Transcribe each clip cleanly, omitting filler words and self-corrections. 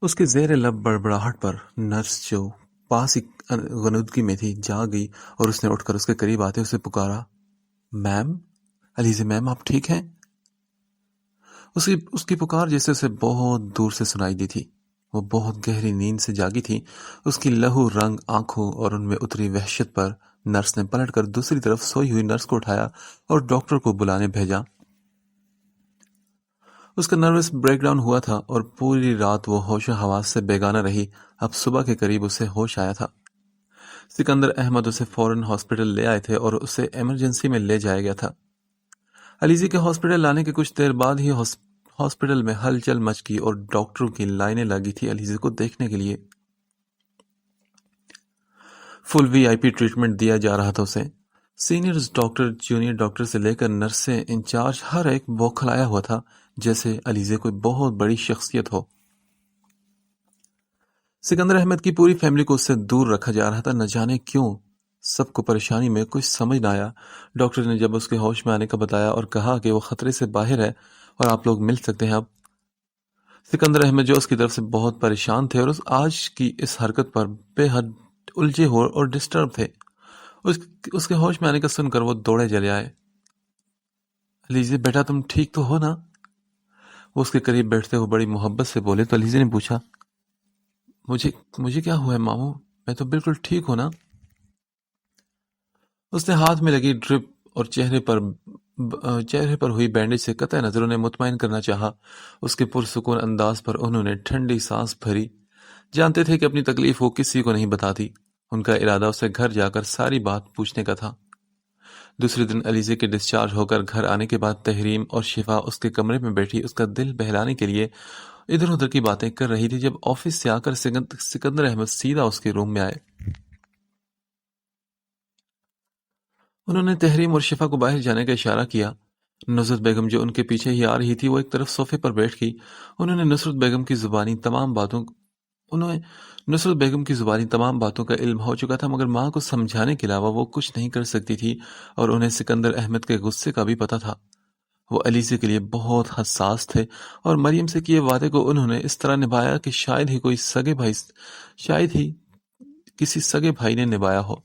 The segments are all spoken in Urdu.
اس کے زیر لب بڑبڑاہٹ پر نرس جو پاس ہی غنودگی میں تھی جا گئی اور اس نے اٹھ کر اس کے قریب آتے اسے پکارا، میم، علیزہ میم، آپ ٹھیک ہیں؟ اس کی پکار جیسے اسے بہت دور سے سنائی دی تھی۔ وہ بہت گہری نیند سے جاگی تھی۔ اس کی لہو رنگ آنکھوں اور ان میں اتری وحشت پر نرس نے پلٹ کر دوسری طرف سوئی ہوئی نرس کو اٹھایا اور ڈاکٹر کو بلانے بھیجا۔ اس کا نروس بریک ڈاؤن ہوا تھا اور پوری رات وہ ہوش و حواس سے بیگانہ رہی۔ اب صبح کے قریب اسے ہوش آیا تھا۔ سکندر احمد اسے فوراً ہاسپٹل لے آئے تھے اور اسے ایمرجنسی میں لے جایا گیا تھا۔ علیزی کے ہاسپٹل لانے کے کچھ دیر بعد ہی ہاسپٹل میں ہلچل مچ گئی اور ڈاکٹروں کی لائنیں لگی تھی علیزی کو دیکھنے کے لیے۔ فل وی آئی پی ٹریٹمنٹ دیا جا رہا تھا اسے۔ سینئرز ڈاکٹر، جونیئر ڈاکٹر سے لے کر نرسیں، انچارج، ہر ایک بوکھلایا ہوا تھا جیسے علیزہ کوئی بہت بڑی شخصیت ہو۔ سکندر احمد کی پوری فیملی کو اس سے دور رکھا جا رہا تھا، نہ جانے کیوں۔ سب کو پریشانی میں کچھ سمجھ نہ آیا۔ ڈاکٹر نے جب اس کے ہوش میں آنے کا بتایا اور کہا کہ وہ خطرے سے باہر ہے اور آپ لوگ مل سکتے ہیں اب، سکندر احمد جو اس کی طرف سے بہت پریشان تھے اور آج کی اس حرکت پر بے حد الجھے ہوئے اور ڈسٹرب تھے، اس کے ہوش میں آنے کا سن کر وہ دوڑے چلے آئے۔ علیزہ بیٹا، تم ٹھیک تو ہو نا؟ وہ اس کے قریب بیٹھتے ہوئے بڑی محبت سے بولے تو علیزہ نے پوچھا، مجھے کیا ہوا ہے ماموں؟ میں تو بالکل ٹھیک ہوں نا؟ اس نے ہاتھ میں لگی ڈرپ اور چہرے پر ہوئی بینڈیج سے قطع نظر انہیں مطمئن کرنا چاہا۔ اس کے پرسکون انداز پر انہوں نے ٹھنڈی سانس بھری۔ جانتے تھے کہ اپنی تکلیف وہ کسی کو نہیں بتاتی۔ ان کا ارادہ اسے گھر جا کر ساری بات پوچھنے کا تھا۔ دوسرے دن علیزہ کے ڈسچارج ہو کر گھر آنے کے بعد تحریم اور شفا اس کے کمرے میں بیٹھی اس کا دل بہلانے کے لیے ادھر ادھر کی باتیں کر رہی تھی جب آفس سے آ کر سکندر احمد سیدھا اس کے روم میں آئے۔ انہوں نے تحریم اور شفا کو باہر جانے کا اشارہ کیا۔ نصرت بیگم جو ان کے پیچھے ہی آ رہی تھی وہ ایک طرف صوفے پر بیٹھ گئی۔ انہیں نصرت بیگم کی زبانی تمام باتوں کا علم ہو چکا تھا، مگر ماں کو سمجھانے کے علاوہ وہ کچھ نہیں کر سکتی تھی، اور انہیں سکندر احمد کے غصے کا بھی پتہ تھا۔ وہ علیزہ کے لیے بہت حساس تھے اور مریم سے کیے وعدے کو انہوں نے اس طرح نبھایا کہ شاید ہی کسی سگے بھائی نے نبھایا ہو۔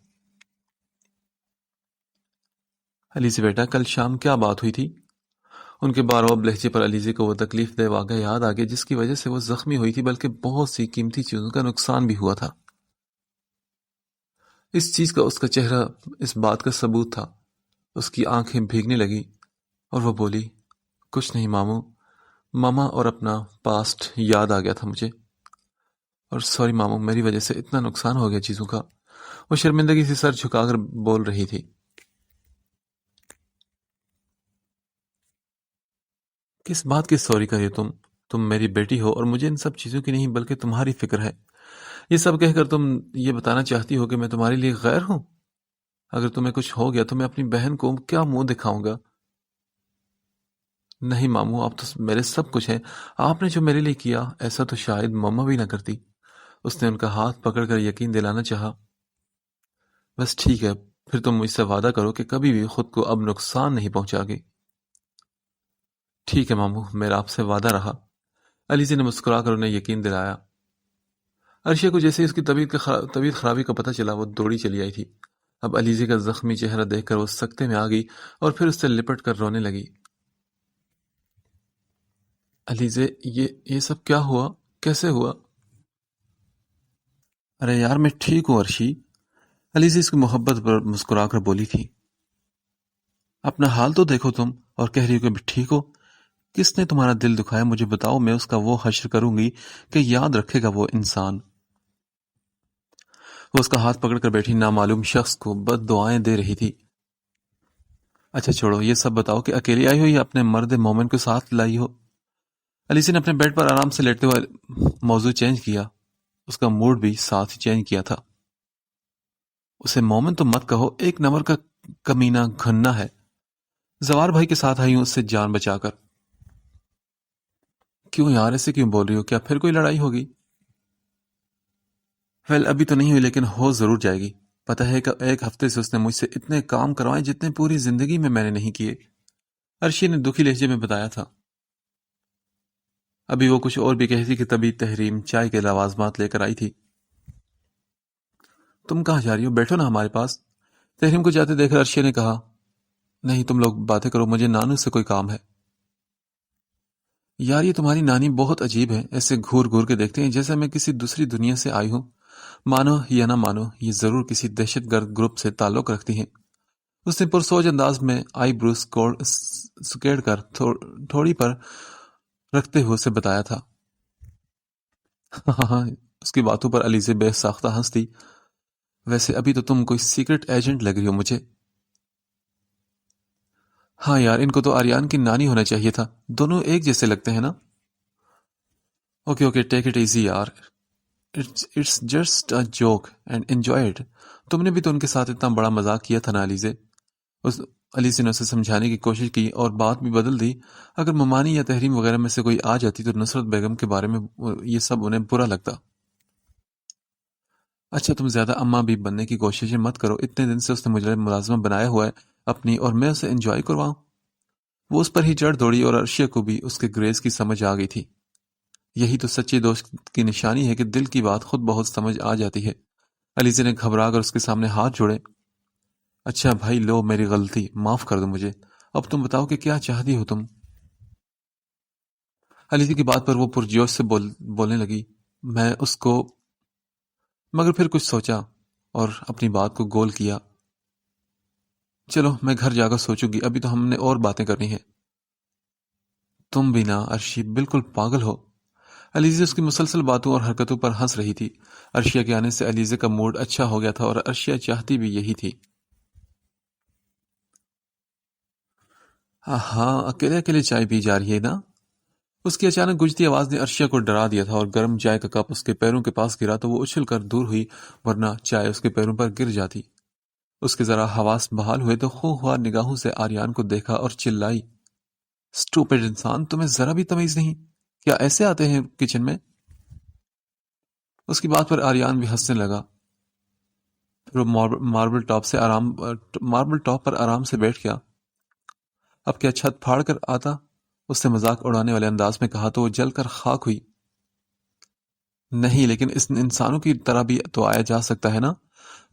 علیزہ بیٹا، کل شام کیا بات ہوئی تھی؟ ان کے بارعب لہجے پر علیزہ کو وہ تکلیف دہ واقعہ یاد آ گیا جس کی وجہ سے وہ زخمی ہوئی تھی، بلکہ بہت سی قیمتی چیزوں کا نقصان بھی ہوا تھا۔ اس چیز کا اس کا چہرہ اس بات کا ثبوت تھا۔ اس کی آنکھیں بھیگنے لگی اور وہ بولی، کچھ نہیں ماموں، ماما اور اپنا پاسٹ یاد آ گیا تھا مجھے، اور سوری ماموں، میری وجہ سے اتنا نقصان ہو گیا چیزوں کا۔ وہ شرمندگی سے سر جھکا کر بول رہی تھی۔ کس بات کی سوری کر رہی ہو تم میری بیٹی ہو اور مجھے ان سب چیزوں کی نہیں بلکہ تمہاری فکر ہے۔ یہ سب کہہ کر تم یہ بتانا چاہتی ہو کہ میں تمہارے لیے غیر ہوں؟ اگر تمہیں کچھ ہو گیا تو میں اپنی بہن کو کیا منہ دکھاؤں گا؟ نہیں ماموں، آپ تو میرے سب کچھ ہیں۔ آپ نے جو میرے لیے کیا ایسا تو شاید مما بھی نہ کرتی۔ اس نے ان کا ہاتھ پکڑ کر یقین دلانا چاہا۔ بس ٹھیک ہے، پھر تم مجھ سے وعدہ کرو کہ کبھی بھی خود کو اب نقصان نہیں پہنچا گی۔ ٹھیک ہے ماموں، میرا آپ سے وعدہ رہا۔ علیزہ نے مسکرا کر انہیں یقین دلایا۔ عرشیہ کو جیسے اس کی طبیعت خرابی کا پتہ چلا وہ دوڑی چلی آئی تھی۔ اب علیزہ کا زخمی چہرہ دیکھ کر وہ سکتے میں آ گئی اور پھر اس سے لپٹ کر رونے لگی۔ علیزہ، یہ سب کیا ہوا؟ کیسے ہوا؟ ارے یار، میں ٹھیک ہوں عرشی، علیزہ اس کی محبت پر مسکرا کر بولی تھی۔ اپنا حال تو دیکھو تم، اور کہہ رہی ہو کہ میں ٹھیک ہو۔ کس نے تمہارا دل دکھایا مجھے بتاؤ، میں اس کا وہ حشر کروں گی کہ یاد رکھے گا وہ انسان۔ وہ اس کا ہاتھ پکڑ کر بیٹھی نامعلوم شخص کو بد دعائیں دے رہی تھی۔ اچھا چھوڑو، یہ سب بتاؤ کہ اکیلی آئی ہو یا اپنے مرد مومن کو ساتھ لائی ہو؟ علیزہ نے اپنے بیڈ پر آرام سے لیٹتے ہوئے موضوع چینج کیا۔ اس کا موڈ بھی ساتھ ہی چینج کیا تھا۔ اسے مومن تو مت کہو، ایک نمبر کا کمینہ گھنا ہے۔ زوار بھائی کے ساتھ آئی ہوں اس سے جان بچا کر۔ کیوں یار، ایسے کیوں بول رہی ہو؟ کیا پھر کوئی لڑائی ہوگی؟ ابھی تو نہیں ہوئی، لیکن ہو ضرور جائے گی۔ پتہ ہے کہ ایک ہفتے سے اس نے مجھ سے اتنے کام کروائے جتنے پوری زندگی میں نے نہیں کیے، عرشی نے دکھی لہجے میں بتایا تھا۔ ابھی وہ کچھ اور بھی کہتی کہ تبھی تحریم چائے کے لوازمات لے کر آئی تھی۔ تم کہاں جا رہی ہو؟ بیٹھو نا ہمارے پاس۔ تحریم کو جاتے دیکھ کر عرشیہ نے کہا، نہیں تم لوگ باتیں کرو، مجھے نانو سے کوئی کام ہے۔ یار یہ تمہاری نانی بہت عجیب ہے، ایسے گھور گھور کے دیکھتے ہیں جیسے میں کسی دوسری دنیا سے آئی ہوں۔ مانو یا نہ مانو، یہ ضرور کسی دہشت گرد گروپ سے تعلق رکھتی ہیں۔ اس نے پرسوج انداز میں آئی بروز سکیڑ کر تھوڑی پر رکھتے ہوئے اسے بتایا تھا۔ ہاں اس کی باتوں پر علیزے بے ساختہ ہنس دی۔ ویسے ابھی تو تم کوئی سیکرٹ ایجنٹ لگ رہی ہو مجھے۔ ہاں یار ان کو تو آریان کی نانی ہونا چاہیے تھا، دونوں ایک جیسے لگتے ہیں نا۔ Okay okay take it easy یار، it's just a joke and enjoy it. تم نے بھی تو ان کے ساتھ اتنا بڑا مذاق کیا تھا نا علیزے۔ علیزے نے اسے سمجھانے کی کوشش کی اور بات بھی بدل دی۔ اگر ممانی یا تحریم وغیرہ میں سے کوئی آ جاتی تو نصرت بیگم کے بارے میں یہ سب انہیں برا لگتا۔ اچھا تم زیادہ اماں بھی بننے کی کوششیں مت کرو، اتنے دن سے اس نے مجھے ملازمہ بنایا ہوا ہے اپنی، اور میں اسے انجوائے کرواؤں۔ وہ اس پر ہی چڑھ دوڑی اور عرشیہ کو بھی اس کے گریز کی سمجھ آ گئی تھی۔ یہی تو سچے دوست کی نشانی ہے کہ دل کی بات خود بہت سمجھ آ جاتی ہے۔ علیزے نے گھبرا کر اس کے سامنے ہاتھ جوڑے۔ اچھا بھائی لو میری غلطی، معاف کر دو مجھے، اب تم بتاؤ کہ کیا چاہتی ہو تم؟ علیزے کی بات پر وہ پرجوش سے بولنے لگی، میں اس کو، مگر پھر کچھ سوچا اور اپنی بات کو گول کیا۔ چلو میں گھر جا کر سوچوں گی، ابھی تو ہم نے اور باتیں کرنی ہیں۔ تم بھی نا عرشی بالکل پاگل ہو۔ علیزے اس کی مسلسل باتوں اور حرکتوں پر ہنس رہی تھی۔ عرشیہ کے آنے سے علیزے کا موڈ اچھا ہو گیا تھا اور عرشیہ چاہتی بھی یہی تھی۔ ہاں اکیلے اکیلے چائے پی جا رہی ہے نا؟ اس کی اچانک گونجتی آواز نے عرشیہ کو ڈرا دیا تھا اور گرم چائے کا کپ اس کے پیروں کے پاس گرا تو وہ اچھل کر دور ہوئی، ورنہ چائے اس کے پیروں پر گر جاتی۔ اس کے ذرا حواس بحال ہوئے تو خوار نگاہوں سے آریان کو دیکھا اور چلائی، اسٹوپڈ انسان، تمہیں ذرا بھی تمیز نہیں؟ کیا ایسے آتے ہیں کچن میں؟ اس کی بات پر آریان بھی ہنسنے لگا۔ پھر وہ ماربل ٹاپ پر آرام سے بیٹھ گیا۔ اب کیا چھت پھاڑ کر آتا؟ اس نے مذاق اڑانے والے انداز میں کہا تو وہ جل کر خاک ہوئی۔ نہیں لیکن اس انسانوں کی طرح بھی تو آیا جا سکتا ہے نا؟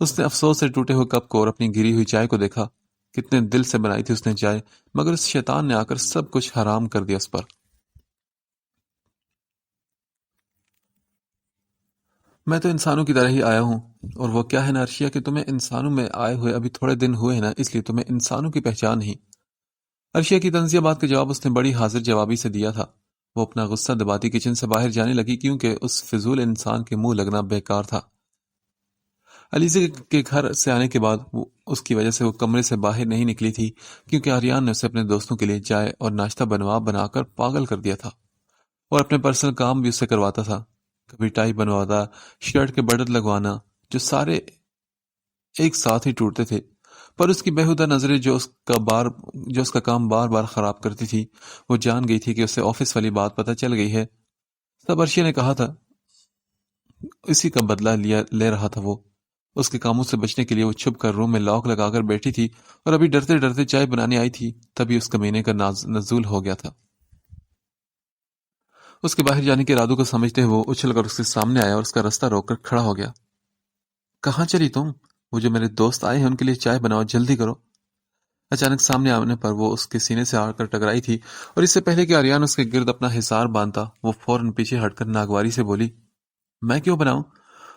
اس نے افسوس سے ٹوٹے ہوئے کپ کو اور اپنی گری ہوئی چائے کو دیکھا۔ کتنے دل سے بنائی تھی اس نے چائے، مگر اس شیطان نے آ کر سب کچھ حرام کر دیا اس پر۔ میں تو انسانوں کی طرح ہی آیا ہوں، اور وہ کیا ہے نا عرشیہ کہ تمہیں انسانوں میں آئے ہوئے ابھی تھوڑے دن ہوئے ہیں نا، اس لیے تمہیں انسانوں کی پہچان نہیں۔ عرشیہ کی طنزیہ بات کا جواب اس نے بڑی حاضر جوابی سے دیا تھا۔ وہ اپنا غصہ دباتی کچن سے باہر جانے لگی کیونکہ اس فضول انسان کے منہ لگنا بیکار تھا۔ علیزے کے گھر سے آنے کے بعد اس کی وجہ سے وہ کمرے سے باہر نہیں نکلی تھی کیونکہ آریان نے اسے اپنے دوستوں کے لیے چائے اور ناشتہ بنا کر پاگل کر دیا تھا، اور اپنے پرسنل کام بھی اسے کرواتا تھا۔ کبھی ٹائی بنواتا، شرٹ کے بٹن لگوانا، جو سارے ایک ساتھ ہی ٹوٹتے تھے، پر اس کی بےہودہ نظریں جو اس کا کام بار بار خراب کرتی تھی، وہ جان گئی تھی کہ اسے آفس والی بات پتہ چل گئی ہے۔ سب عرشیہ نے کہا تھا، اسی کا بدلہ لے رہا تھا وہ۔ اس کے کاموں سے بچنے کے لیے وہ چھپ کر روم میں لاک لگا کر بیٹھی تھی اور ابھی ڈرتے ڈرتے چائے بنانے آئی تھی، تبھی اس کمینے کا نزول ہو گیا تھا۔ اس کے باہر جانے کے ارادوں کو سمجھتے ہوئے وہ اچھل کر اس کے سامنے آیا اور اس کا رستہ روک کر کھڑا ہو گیا۔ کہاں چلی تم؟ وہ جو میرے دوست آئے ہیں ان کے لیے چائے بناؤ، جلدی کرو۔ اچانک سامنے آنے پر وہ اس کے سینے سے آ کر ٹکرائی تھی، اور اس سے پہلے کہ آریان اس کے گرد اپنا حصار باندھتا وہ فوراً پیچھے ہٹ کر ناگواری سے بولی، میں کیوں بناؤں؟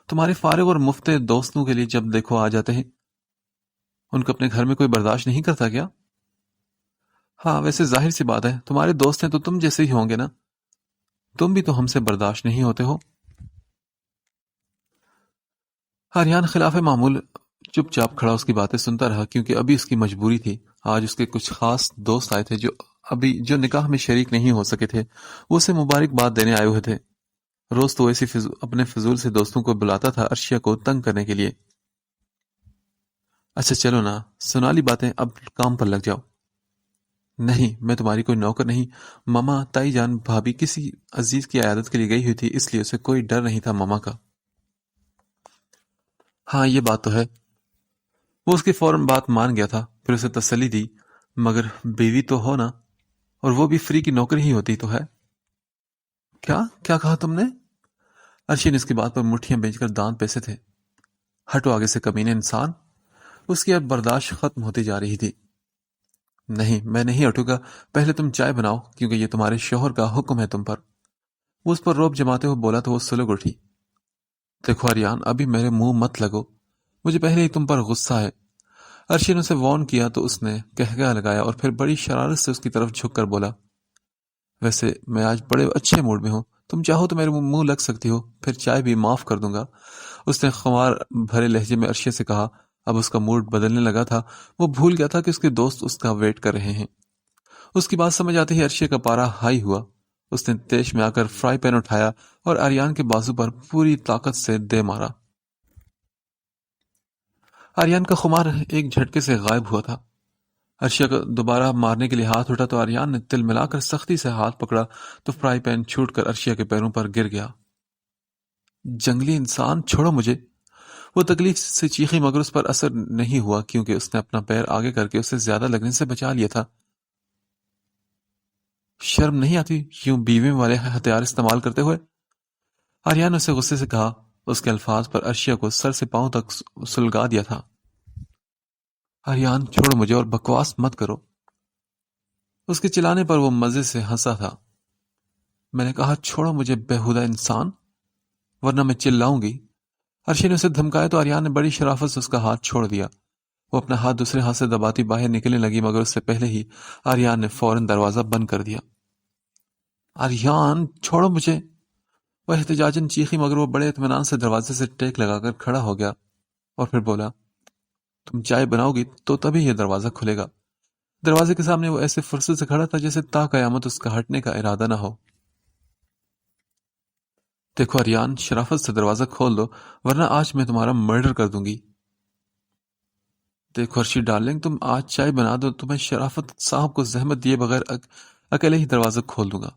تمہارے فارغ اور مفت دوستوں کے لیے جب دیکھو آ جاتے ہیں۔ ان کو اپنے گھر میں کوئی برداشت نہیں کرتا کیا؟ ہاں ویسے ظاہر سی بات ہے، تمہارے دوست ہیں تو تم جیسے ہی ہوں گے نا، تم بھی تو ہم سے برداشت نہیں ہوتے ہو۔ آریان خلاف معمول چپ چاپ کھڑا اس کی باتیں سنتا رہا کیونکہ ابھی اس کی مجبوری تھی۔ آج اس کے کچھ خاص دوست آئے تھے جو نکاح میں شریک نہیں ہو سکے تھے، وہ اسے مبارکباد دینے آئے ہوئے تھے۔ روز تو ایسی اپنے فضول سے دوستوں کو بلاتا تھا عرشیہ کو تنگ کرنے کے لیے۔ اچھا چلو نا، سنا لی باتیں، اب کام پر لگ جاؤ۔ نہیں میں تمہاری کوئی نوکر نہیں، ماما تائی جان بھابھی کسی عزیز کی عیادت کے لیے گئی ہوئی تھی، اس لیے اسے کوئی ڈر نہیں تھا ماما کا۔ ہاں یہ بات تو ہے۔ وہ اس کی فوراً بات مان گیا تھا، پھر اسے تسلی دی، مگر بیوی تو ہو نا، اور وہ بھی فری کی نوکری ہی ہوتی تو ہے۔ کیا کیا کہا تم نے؟ عرشی نے اس کی بات پر مٹھیاں بیچ کر دانت پیسے تھے. ہٹو آگے سے کمینے انسان. اس کی اب برداشت ختم ہوتی جا رہی تھی. نہیں میں نہیں ہٹوں گا. پہلے تم چائے بناؤ کیونکہ یہ تمہارے شوہر کا حکم ہے تم پر. وہ اس پر روب جماتے ہوئے بولا تو وہ سلگ اٹھی. دیکھو آریان ابھی میرے منہ مت لگو. مجھے پہلے ہی تم پر غصہ ہے. عرشی نے اسے وارن کیا تو اس نے کہکہا لگایا اور پھر بڑی شرارت سے اس کی طرف جھک کر بولا ویسے میں آج بڑے اچھے موڈ میں ہوں. تم چاہو تو میرے منہ لگ سکتی ہو. پھر چائے بھی معاف کر دوں گا. اس نے خمار بھرے لہجے میں عرشی سے کہا. اب اس کا موڈ بدلنے لگا تھا. وہ بھول گیا تھا کہ اس کے دوست اس کا ویٹ کر رہے ہیں. اس کی بات سمجھ آتے ہی عرشی کا پارا ہائی ہوا. اس نے تیش میں آ کر فرائی پین اٹھایا اور آریان کے بازو پر پوری طاقت سے دے مارا. آریان کا خمار ایک جھٹکے سے غائب ہوا تھا. عرشی کو دوبارہ مارنے کے لیے ہاتھ اٹھا تو آریان نے تل ملا کر سختی سے ہاتھ پکڑا تو فرائی پین چھوٹ کر عرشی کے پیروں پر گر گیا. جنگلی انسان چھوڑو مجھے. وہ تکلیف سے چیخی مگر اس پر اثر نہیں ہوا کیونکہ اس نے اپنا پیر آگے کر کے اسے زیادہ لگنے سے بچا لیا تھا. شرم نہیں آتی یوں بیوی والے ہتھیار استعمال کرتے ہوئے؟ آریان نے اسے غصے سے کہا. اس کے الفاظ پر عرشی کو سر سے پاؤں تک سلگا دیا تھا. آریان چھوڑو مجھے اور بکواس مت کرو. اس کے چلانے پر وہ مزے سے ہنسا تھا. میں نے کہا چھوڑو مجھے بےہودہ انسان ورنہ میں چلاؤں گی. عرشی نے اسے دھمکایا تو آریان نے بڑی شرافت سے اس کا ہاتھ چھوڑ دیا. وہ اپنا ہاتھ دوسرے ہاتھ سے دباتی باہر نکلنے لگی مگر اس سے پہلے ہی آریان نے فوراً دروازہ بند کر دیا. آریان چھوڑو مجھے. وہ احتجاجاً چیخی مگر وہ بڑے اطمینان سے دروازے سے ٹیک لگا کر کھڑا ہو گیا اور پھر بولا تم چائے بناؤ گی تو تبھی یہ دروازہ کھلے گا. دروازے کے سامنے وہ ایسے فرصت سے کھڑا تھا جیسے تا قیامت اس کا ہٹنے کا ارادہ نہ ہو. دیکھو آریان شرافت سے دروازہ کھول دو ورنہ آج میں تمہارا مرڈر کر دوں گی. دیکھو عرشی ڈارلنگ تم آج چائے بنا دو تو میں شرافت صاحب کو زحمت دیے بغیر اکیلے ہی دروازہ کھول دوں گا.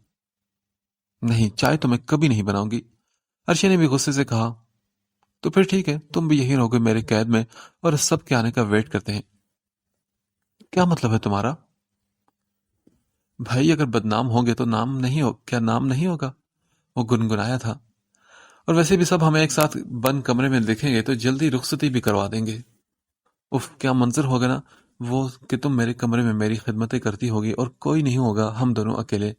نہیں چائے تو میں کبھی نہیں بناؤں گی. عرشی نے بھی غصے سے کہا. تو پھر ٹھیک ہے تم بھی یہی رہو گے میرے قید میں اور سب کے آنے کا ویٹ کرتے ہیں. کیا مطلب ہے تمہارا؟ بھائی اگر بدنام ہوں گے تو نام نہیں کیا نام نہیں ہوگا؟ وہ گنگنایا تھا. اور ویسے بھی سب ہمیں ایک ساتھ بند کمرے میں دیکھیں گے تو جلدی رخصتی بھی کروا دیں گے. اف کیا منظر ہوگا نا وہ کہ تم میرے کمرے میں میری خدمتیں کرتی ہوگی اور کوئی نہیں ہوگا ہم دونوں اکیلے.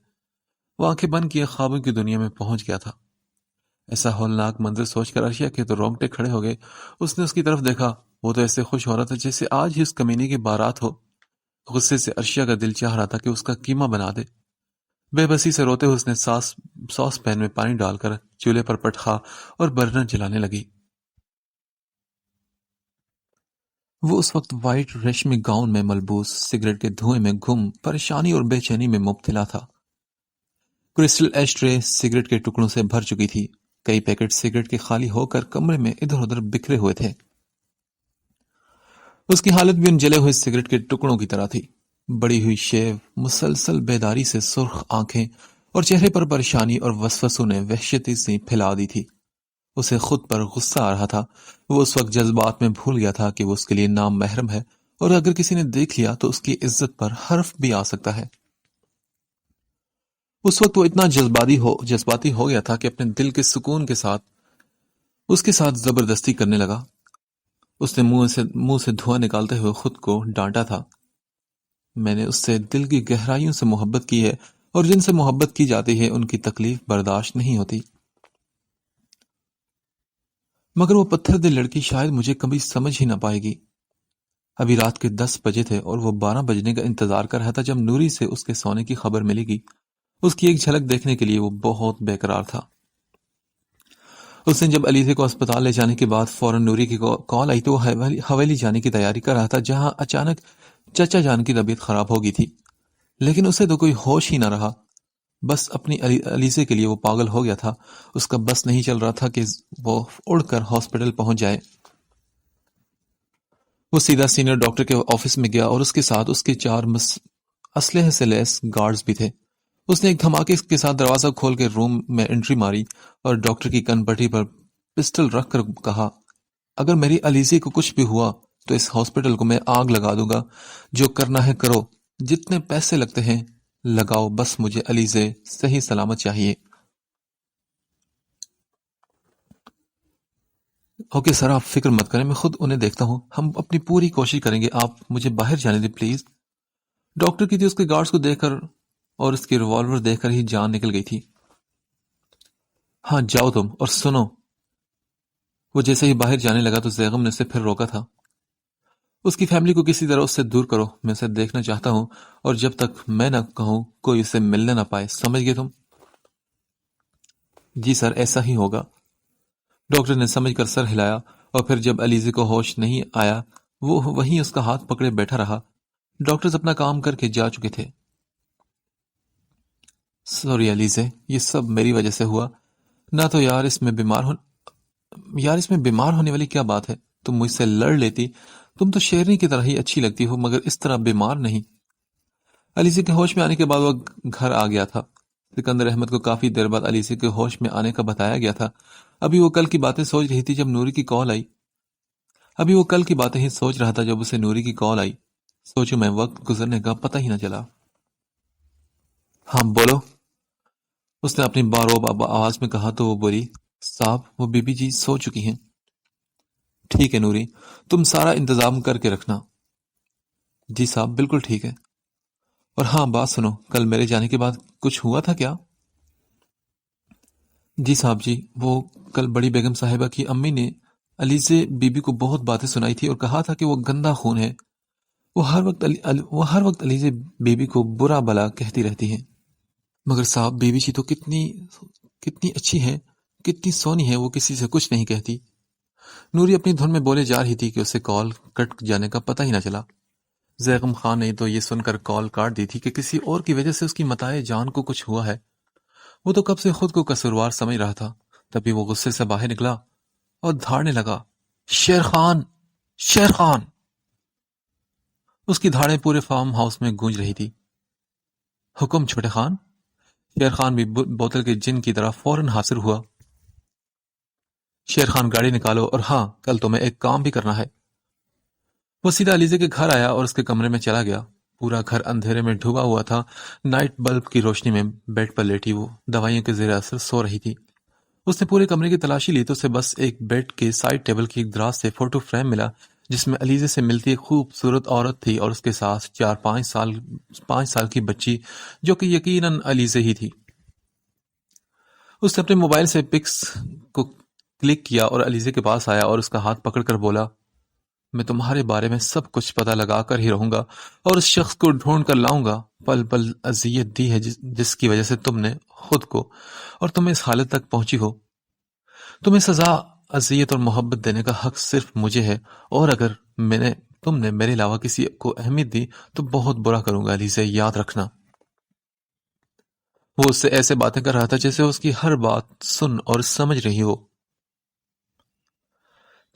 وہ آنکھیں بند کیے خوابوں کی دنیا میں پہنچ گیا تھا. ایسا ہولناک منظر سوچ کر عرشی کے تو رونگٹے کھڑے ہو گئے. اس نے اس کی طرف دیکھا. وہ تو ایسے خوش ہو رہا تھا جیسے آج ہی اس کمینے کی بارات ہو. غصے سے عرشی کا دل چاہ رہا تھا کہ اس کا قیمہ بنا دے. بے بسی سے روتے ہوئے اس نے ساس پین میں پانی ڈال کر چولہے پر پٹخا اور برنر جلانے لگی. وہ اس وقت وائٹ ریشمی گاؤن میں ملبوس سگریٹ کے دھوئیں میں گم پریشانی اور بے چینی میں مبتلا تھا. کرسٹل ایش ٹرے سگریٹ کے ٹکڑوں سے بھر چکی تھی. کئی پیکٹ سگریٹ کے خالی ہو کر کمرے میں ادھر ادھر بکھرے ہوئے تھے. اس کی حالت بھی ان جلے ہوئے سگریٹ کے ٹکڑوں کی طرح تھی. بڑی ہوئی شیو مسلسل بیداری سے سرخ آنکھیں اور چہرے پر پریشانی اور وسوسوں نے وحشتی سی پھیلا دی تھی. اسے خود پر غصہ آ رہا تھا. وہ اس وقت جذبات میں بھول گیا تھا کہ وہ اس کے لیے نام محرم ہے اور اگر کسی نے دیکھ لیا تو اس کی عزت پر حرف بھی آ سکتا ہے. اس وقت وہ اتنا جذباتی ہو گیا تھا کہ اپنے دل کے سکون کے ساتھ اس کے ساتھ زبردستی کرنے لگا. اس نے منہ سے دھواں نکالتے ہوئے خود کو ڈانٹا تھا. میں نے اس سے دل کی گہرائیوں سے محبت کی ہے اور جن سے محبت کی جاتی ہے ان کی تکلیف برداشت نہیں ہوتی. مگر وہ پتھر دل لڑکی شاید مجھے کبھی سمجھ ہی نہ پائے گی. ابھی رات کے 10 بجے تھے اور وہ 12 بجنے کا انتظار کر رہا تھا جب نوری سے اس کے سونے کی خبر ملے گی. اس کی ایک جھلک دیکھنے کے لیے وہ بہت بے قرار تھا. اس نے جب علیزے کو اسپتال لے جانے کے بعد فوراً نوری کی کال آئی تو وہ حویلی جانے کی تیاری کر رہا تھا جہاں اچانک چچا جان کی طبیعت خراب ہو گئی تھی. لیکن اسے تو کوئی ہوش ہی نہ رہا. بس اپنی علیزے کے لیے وہ پاگل ہو گیا تھا. اس کا بس نہیں چل رہا تھا کہ وہ اڑ کر ہاسپٹل پہنچ جائے. وہ سیدھا سینئر ڈاکٹر کے آفس میں گیا اور اس کے ساتھ اس کے 4 اسلحے سے لیس گارڈز بھی تھے. اس نے ایک دھماکے کے ساتھ دروازہ کھول کے روم میں انٹری ماری اور ڈاکٹر کی کن پٹی پر پسٹل رکھ کر کہا اگر میری علیزے کو کچھ بھی ہوا تو اس ہاسپٹل کو میں آگ لگا دوں گا. جو کرنا ہے کرو, جتنے پیسے لگتے ہیں لگاؤ, بس مجھے علیزے صحیح سلامت چاہیے. اوکے سر، آپ فکر مت کریں، میں خود انہیں دیکھتا ہوں، ہم اپنی پوری کوشش کریں گے، آپ مجھے باہر جانے دیں پلیز۔ ڈاکٹر کی تھی اس کے گارڈز کو دیکھ کر اور اس کی ریوالور دیکھ کر ہی جان نکل گئی تھی۔ ہاں جاؤ تم، اور سنو، وہ جیسے ہی باہر جانے لگا تو زیغم نے اسے پھر روکا تھا۔ اس کی فیملی کو کسی طرح اس سے دور کرو، میں اسے دیکھنا چاہتا ہوں، اور جب تک میں نہ کہوں کوئی اسے ملنے نہ پائے، سمجھ گئے تم؟ جی سر، ایسا ہی ہوگا۔ ڈاکٹر نے سمجھ کر سر ہلایا، اور پھر جب علیزے کو ہوش نہیں آیا وہ وہیں اس کا ہاتھ پکڑے بیٹھا رہا۔ ڈاکٹرز اپنا کام کر کے جا چکے تھے۔ سوری علیزے، یہ سب میری وجہ سے ہوا نہ تو یار اس میں بیمار ہونے والی کیا بات ہے؟ تم مجھ سے لڑ لیتی، تم تو شیرنی کی طرح ہی اچھی لگتی ہو، مگر اس طرح بیمار نہیں۔ علیزے کے ہوش میں آنے کے بعد وہ گھر آ گیا تھا۔ سکندر احمد کو کافی دیر بعد علیزے کے ہوش میں آنے کا بتایا گیا تھا۔ ابھی وہ کل کی باتیں سوچ رہی تھی جب نوری کی کال آئی۔ اسے نوری کی کال آئی۔ سوچو میں وقت گزرنے کا پتہ ہی نہ چلا۔ ہاں بولو، اس نے اپنی باروب آواز میں کہا تو وہ بولی، صاحب وہ بی بی جی سو چکی ہیں۔ ٹھیک ہے نوری، تم سارا انتظام کر کے رکھنا۔ جی صاحب بالکل ٹھیک ہے۔ اور ہاں بات سنو، کل میرے جانے کے بعد کچھ ہوا تھا کیا؟ جی صاحب جی، وہ کل بڑی بیگم صاحبہ کی امی نے علیزے بی بی کو بہت باتیں سنائی تھی اور کہا تھا کہ وہ گندا خون ہے۔ وہ ہر وقت علیزے بی بی کو برا بلا کہتی رہتی ہیں۔ مگر صاحب بی بی جی تو کتنی اچھی ہے، کتنی سونی ہے، وہ کسی سے کچھ نہیں کہتی۔ نوری اپنی دھن میں بولے جا رہی تھی کہ اسے کال کٹ جانے کا پتہ ہی نہ چلا۔ زیغم خان نے تو یہ سن کر کال کاٹ دی تھی کہ کسی اور کی وجہ سے اس کی متاع جان کو کچھ ہوا ہے۔ وہ تو کب سے خود کو قصوروار سمجھ رہا تھا، تبھی وہ غصے سے باہر نکلا اور دھاڑنے لگا، شیر خان، شیر خان! اس کی دھاڑیں پورے فارم ہاؤس میں گونج رہی تھی۔ حکم چھوٹے خان؟ شیر خان بھی بوتل کے جن کی طرح فوراً حاضر ہوا۔ شیر خان گاڑی نکالو، اور ہاں کل تمہیں ایک کام بھی کرنا ہے۔ وہ سیدھا علیزے کے گھر آیا اور اس کے کمرے میں چلا گیا۔ پورا گھر اندھیرے میں ڈوبا ہوا تھا۔ نائٹ بلب کی روشنی میں بیڈ پر لیٹی وہ دوائیوں کے زیر اثر سو رہی تھی۔ اس نے پورے کمرے کی تلاشی لی تو اسے بس ایک بیڈ کے سائڈ ٹیبل کی ایک دراز سے فوٹو فریم ملا جس میں علیزے سے ملتی ایک خوبصورت عورت تھی اور اس کے ساتھ 5 سال کی بچی جو کہ یقیناً علیزے ہی تھی۔ اس نے اپنے موبائل سے پکس کو کلک کیا اور علیزے کے پاس آیا اور اس کا ہاتھ پکڑ کر بولا، میں تمہارے بارے میں سب کچھ پتہ لگا کر ہی رہوں گا اور اس شخص کو ڈھونڈ کر لاؤں گا۔ پل پل اذیت دی ہے جس کی وجہ سے تم نے خود کو اور تم اس حالت تک پہنچی ہو۔ تمہیں سزا، اذیت اور محبت دینے کا حق صرف مجھے ہے، اور اگر تم نے میرے علاوہ کسی کو اہمیت دی تو بہت برا کروں گا علیزے، یاد رکھنا۔ وہ اس سے ایسے باتیں کر رہا تھا جیسے اس کی ہر بات سن اور سمجھ رہی ہو۔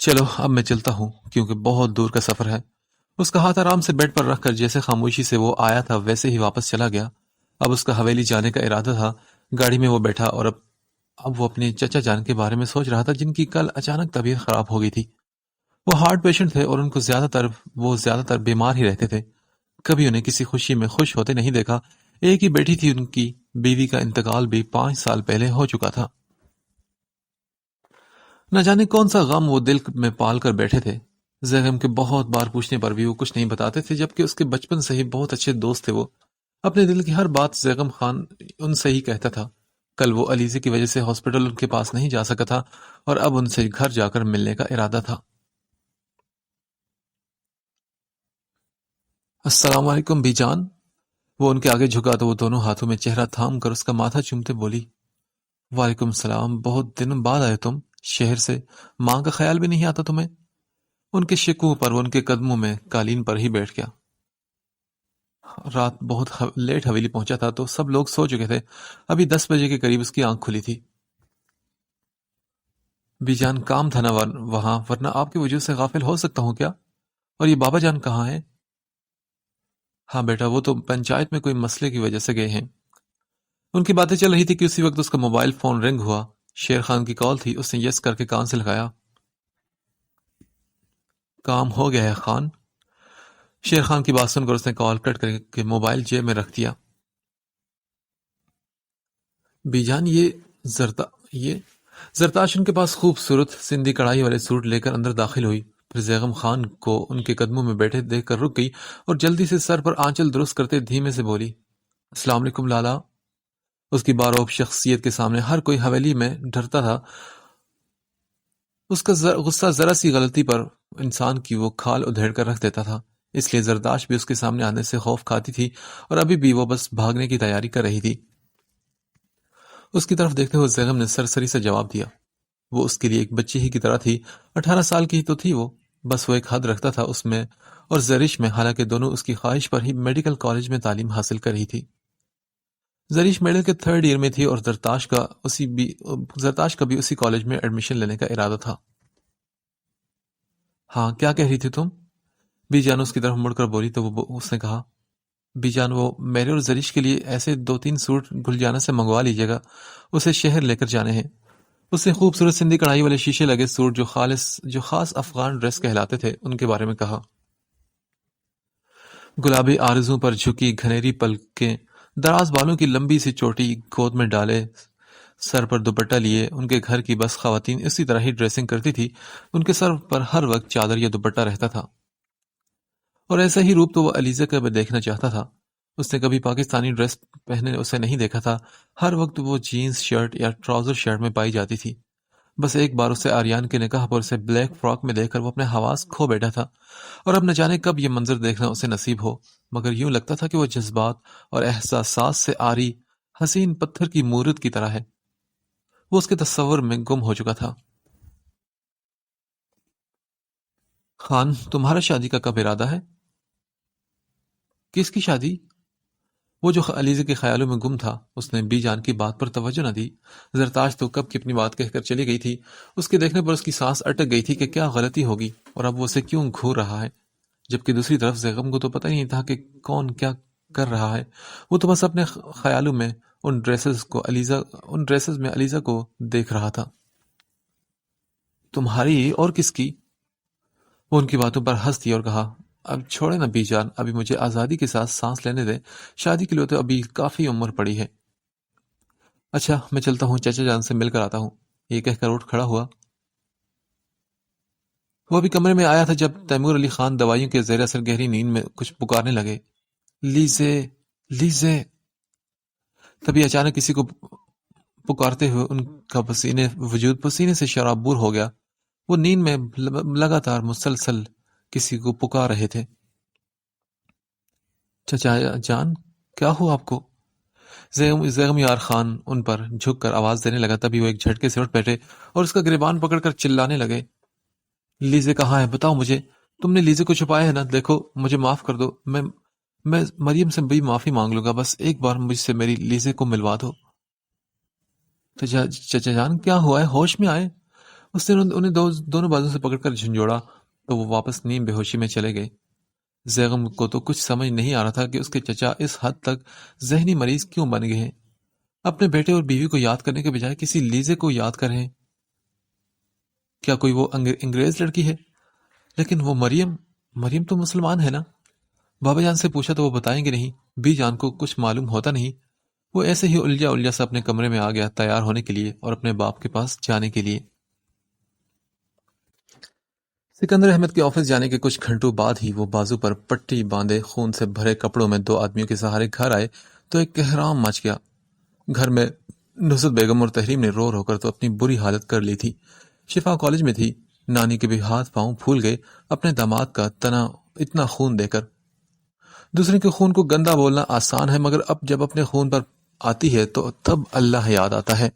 چلو اب میں چلتا ہوں کیونکہ بہت دور کا سفر ہے۔ اس کا ہاتھ آرام سے بیڈ پر رکھ کر جیسے خاموشی سے وہ آیا تھا ویسے ہی واپس چلا گیا۔ اب اس کا حویلی جانے کا ارادہ تھا۔ گاڑی میں وہ بیٹھا اور اب وہ اپنے چچا جان کے بارے میں سوچ رہا تھا جن کی کل اچانک طبیعت خراب ہو گئی تھی۔ وہ ہارٹ پیشنٹ تھے اور ان کو زیادہ تر بیمار ہی رہتے تھے۔ کبھی انہیں کسی خوشی میں خوش ہوتے نہیں دیکھا۔ ایک ہی بیٹی تھی، ان کی بیوی کا انتقال بھی 5 سال پہلے ہو چکا تھا۔ نہ جانے کون سا غم وہ دل میں پال کر بیٹھے تھے۔ زیغم کے بہت بار پوچھنے پر بھی وہ کچھ نہیں بتاتے تھے، جبکہ اس کے بچپن سے ہی بہت اچھے دوست تھے۔ وہ اپنے دل کی ہر بات زیغم خان ان سے ہی کہتا تھا۔ کل وہ علیزے کی وجہ سے ہاسپٹل ان کے پاس نہیں جا سکا تھا اور اب ان سے گھر جا کر ملنے کا ارادہ تھا۔ السلام علیکم بی جان۔ وہ ان کے آگے جھکا تو وہ دونوں ہاتھوں میں چہرہ تھام کر اس کا ماتھا چومتے بولی، وعلیکم السلام، بہت دنوں بعد آئے تم شہر سے، ماں کا خیال بھی نہیں آتا تمہیں؟ ان کے شکوہ پر وہ ان کے قدموں میں قالین پر ہی بیٹھ گیا۔ رات بہت لیٹ حویلی پہنچا تھا تو سب لوگ سو چکے تھے۔ ابھی 10 بجے کے قریب اس کی آنکھ کھلی تھی۔ بی جان کام تھا نا وہاں، ورنہ آپ کے وجود سے غافل ہو سکتا ہوں کیا؟ اور یہ بابا جان کہاں ہیں؟ ہاں بیٹا، وہ تو پنچایت میں کوئی مسئلے کی وجہ سے گئے ہیں۔ ان کی باتیں چل رہی تھی کہ اسی وقت اس کا موبائل فون رنگ ہوا۔ شیر خان کی کال تھی۔ اس نے یس کر کے کان سے لگایا۔ کام ہو گیا ہے خان۔ شیر خان کی بات سن کر اس نے کال کٹ کر کے موبائل جیب میں رکھ دیا۔ بی جان یہ زرتاش ان کے پاس خوبصورت سندھی کڑھائی والے سوٹ لے کر اندر داخل ہوئی، پھر زیغم خان کو ان کے قدموں میں بیٹھے دیکھ کر رک گئی اور جلدی سے سر پر آنچل درست کرتے دھیمے سے بولی، السلام علیکم لالا۔ اس کی باروب شخصیت کے سامنے ہر کوئی حویلی میں ڈرتا تھا۔ اس کا غصہ ذرا سی غلطی پر انسان کی وہ کھال ادھیڑ کر رکھ دیتا تھا، اس لیے زرداشت بھی اس کے سامنے آنے سے خوف کھاتی تھی اور ابھی بھی وہ بس بھاگنے کی تیاری کر رہی تھی۔ اس کی طرف دیکھتے ہوئے زیغم نے سرسری سے جواب دیا۔ وہ اس کے لیے ایک بچی ہی کی طرح تھی، 18 سال کی ہی تو تھی وہ، بس وہ ایک حد رکھتا تھا اس میں اور زرش میں، حالانکہ دونوں اس کی خواہش پر ہی میڈیکل کالج میں تعلیم حاصل کر رہی تھی۔ زرش میڈل کے 3rd ایئر میں تھی اور زرتاش کا بھی اسی کالج میں ایڈمیشن لینے کا ارادہ تھا۔ ہاں کیا کہہ رہی تھی تم؟ بی جان اس کی طرف مڑ کر بولی تو اس نے کہا، بی جان وہ میرے اور زرش کے لیے ایسے 2-3 سوٹ گلجانہ سے منگوا لیجیے گا، اسے شہر لے کر جانے ہیں۔ اس نے خوبصورت سندھی کڑھائی والے شیشے لگے سوٹ جو خاص افغان ڈریس کہلاتے تھے ان کے بارے میں کہا۔ گلابی آرزوں پر جھکی گھنیری پلکیں، دراز بالوں کی لمبی سی چوٹی گود میں ڈالے، سر پر دوپٹہ لیے، ان کے گھر کی بس خواتین اسی طرح ہی ڈریسنگ کرتی تھی، ان کے سر پر ہر وقت چادر یا دوپٹہ رہتا تھا، اور ایسا ہی روپ تو وہ علیزہ کا بھی دیکھنا چاہتا تھا۔ اس نے کبھی پاکستانی ڈریس پہنے اسے نہیں دیکھا تھا، ہر وقت وہ جینز شرٹ یا ٹراؤزر شرٹ میں پائی جاتی تھی۔ بس ایک بار اسے آریان کے نکاح پر اسے بلیک فراک میں دیکھ کر وہ اپنے حواس کھو بیٹھا تھا، اور اب نہ جانے کب یہ منظر دیکھنا اسے نصیب ہو، مگر یوں لگتا تھا کہ وہ جذبات اور احساسات سے آری حسین پتھر کی مورت کی طرح ہے۔ وہ اس کے تصور میں گم ہو چکا تھا۔ خان، تمہارا شادی کا کب ارادہ ہے؟ کس کی شادی؟ وہ جو علیزہ کے خیالوں میں گم تھا، اس نے بی جان کی بات پر توجہ نہ دی۔ زرتاش تو کب کی اپنی بات کہہ کر چلی گئی تھی، اس کے دیکھنے پر اس کی سانس اٹک گئی تھی کہ کیا غلطی ہوگی اور اب وہ اسے کیوں گھور رہا ہے، جبکہ دوسری طرف زیغم کو تو پتہ ہی نہیں تھا کہ کون کیا کر رہا ہے۔ وہ تو بس اپنے خیالوں میں ان ڈریسز میں علیزہ کو دیکھ رہا تھا۔ تمہاری اور کس کی؟ وہ ان کی باتوں پر ہنس دی اور کہا، اب چھوڑے نا بی جان، ابھی مجھے آزادی کے ساتھ سانس لینے دیں، شادی کے لیے تو ابھی کافی عمر پڑی ہے۔ اچھا میں چلتا ہوں، چچا جان سے مل کر آتا ہوں، یہ کہہ کر اٹھ کھڑا ہوا۔ وہ ابھی کمرے میں آیا تھا جب تیمور علی خان دوائیوں کے زیر اثر گہری نیند میں کچھ پکارنے لگے، لیزے لیزے۔ تبھی اچانک کسی کو پکارتے ہوئے ان کا وجود پسینے سے شرابور ہو گیا۔ وہ نیند میں لگاتار مسلسل کسی کو پکار رہے تھے۔ چچا جان کیا ہوا آپ کو؟ زیغم یار خان ان پر جھک کر آواز دینے لگا، تبھی وہ ایک جھٹکے سے اٹھ بیٹھے اور اس کا گریبان پکڑ کر چلانے لگے، لیزے کہاں ہے؟ بتاؤ مجھے، تم نے لیزے کو چھپایا ہے نا؟ دیکھو مجھے معاف کر دو، میں مریم سے بھی معافی مانگ لوں گا، بس ایک بار مجھ سے میری لیزے کو ملوا دو۔ چچا جان کیا ہوا ہے؟ ہوش میں آئے۔ اس نے انہیں دونوں بازوں سے پکڑ کر جھنجھوڑا تو وہ واپس نیم بے ہوشی میں چلے گئے۔ زیغم کو تو کچھ سمجھ نہیں آ رہا تھا کہ اس کے چچا اس حد تک ذہنی مریض کیوں بن گئے ہیں، اپنے بیٹے اور بیوی کو یاد کرنے کے بجائے کسی لیزے کو یاد کر رہے ہیں۔ کیا کوئی وہ انگریز لڑکی ہے؟ لیکن وہ مریم تو مسلمان ہے نا؟ بابا جان سے پوچھا تو وہ بتائیں گے نہیں، بی جان کو کچھ معلوم ہوتا نہیں۔ وہ ایسے ہی الجھا سا اپنے کمرے میں آ گیا، تیار ہونے کے لیے اور اپنے باپ کے پاس جانے کے لیے۔ سکندر احمد کے آفس جانے کے کچھ گھنٹوں بعد ہی وہ بازو پر پٹی باندھے خون سے بھرے کپڑوں میں 2 آدمیوں کے سہارے گھر آئے تو ایک کہرام مچ گیا۔ گھر میں نصرت بیگم اور تحریم نے رو کر تو اپنی بری حالت کر لی تھی۔ شفا کالج میں تھی، نانی کے بھی ہاتھ پاؤں پھول گئے اپنے داماد کا اتنا خون دے کر۔ دوسرے کے خون کو گندا بولنا آسان ہے، مگر اب جب اپنے خون پر آتی ہے تو تب اللہ یاد آتا ہے۔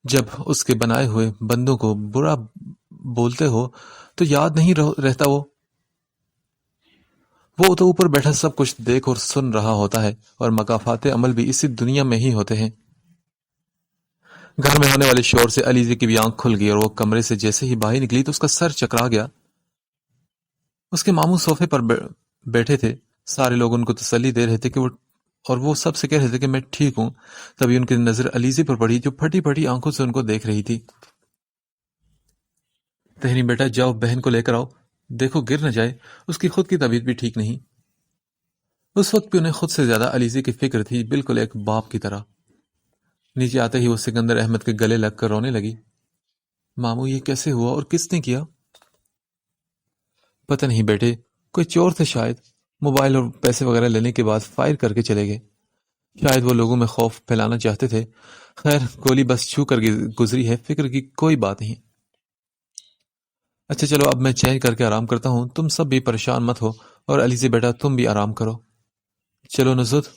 جب اس کے بنائے ہوئے بندوں کو برا بولتے ہو تو یاد نہیں رہتا۔ وہ تو اوپر بیٹھا سب کچھ دیکھ اور سن رہا ہوتا ہے، اور مکافات عمل بھی اسی دنیا میں ہی ہوتے ہیں۔ گھر میں ہونے والے شور سے علیزہ کی بھی آنکھ کھل گئی اور وہ کمرے سے جیسے ہی باہر نکلی تو اس کا سر چکرا گیا۔ اس کے ماموں صوفے پر بیٹھے تھے، سارے لوگ ان کو تسلی دے رہے تھے کہ وہ سب سے کہہ رہے تھے کہ میں ٹھیک ہوں۔ تبھی ان کی نظر علیزہ پر پڑی جو پھٹی پھٹی آنکھوں سے ان کو دیکھ رہی تھی۔ تحریم بیٹا جاؤ بہن کو لے کر آؤ، دیکھو گر نہ جائے، اس کی خود کی طبیعت بھی ٹھیک نہیں۔ اس وقت بھی انہیں خود سے زیادہ علیزہ کی فکر تھی، بالکل ایک باپ کی طرح۔ نیچے آتے ہی وہ سکندر احمد کے گلے لگ کر رونے لگی۔ ماموں یہ کیسے ہوا اور کس نے کیا؟ پتہ نہیں بیٹے، کوئی چور تھے شاید، موبائل اور پیسے وغیرہ لینے کے بعد فائر کر کے چلے گئے۔ شاید وہ لوگوں میں خوف پھیلانا چاہتے تھے۔ خیر گولی بس چھو کر گزری ہے، فکر کی کوئی بات نہیں۔ اچھا چلو اب میں چینج کر کے آرام کرتا ہوں، تم سب بھی پریشان مت ہو، اور علیزی بیٹا تم بھی آرام کرو۔ چلو نزد۔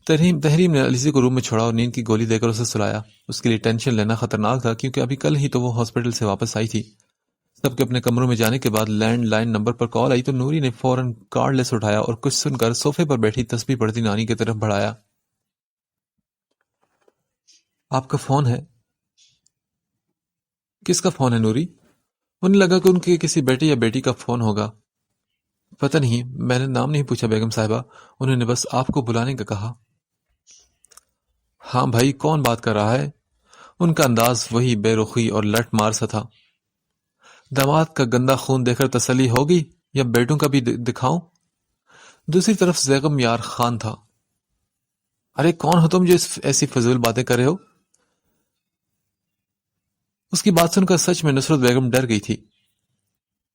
تحریم نے علیزی کو روم میں چھوڑا اور نیند کی گولی دے کر اسے سلایا۔ اس کے لیے ٹینشن لینا خطرناک تھا کیونکہ ابھی کل ہی تو وہ ہاسپٹل سے واپس آئی تھی۔ سب کے اپنے کمروں میں جانے کے بعد لینڈ لائن نمبر پر کال آئی تو نوری نے فوراً کارڈ لیس اٹھایا اور کچھ سن کر صوفے پر بیٹھی تسبیح پڑھتی نانی کی طرف بڑھایا۔ آپ کا فون ہے؟ کس کا فون ہے نوری؟ انہیں لگا کہ ان کے کسی بیٹے یا بیٹی کا فون ہوگا۔ پتہ نہیں، میں نے نام نہیں پوچھا بیگم صاحبہ، انہوں نے بس آپ کو بلانے کا کہا۔ ہاں بھائی کون بات کر رہا ہے؟ ان کا انداز وہی بے رخی اور لٹ مار سا تھا۔ داماد کا گندا خون دیکھ کر تسلی ہوگی یا بیٹوں کا بھی دکھاؤں؟ دوسری طرف زیغم یار خان تھا۔ ارے کون ہو تم جو ایسی فضول باتیں کر رہے ہو؟ اس کی بات سن کر سچ میں نصرت بیگم ڈر گئی تھی۔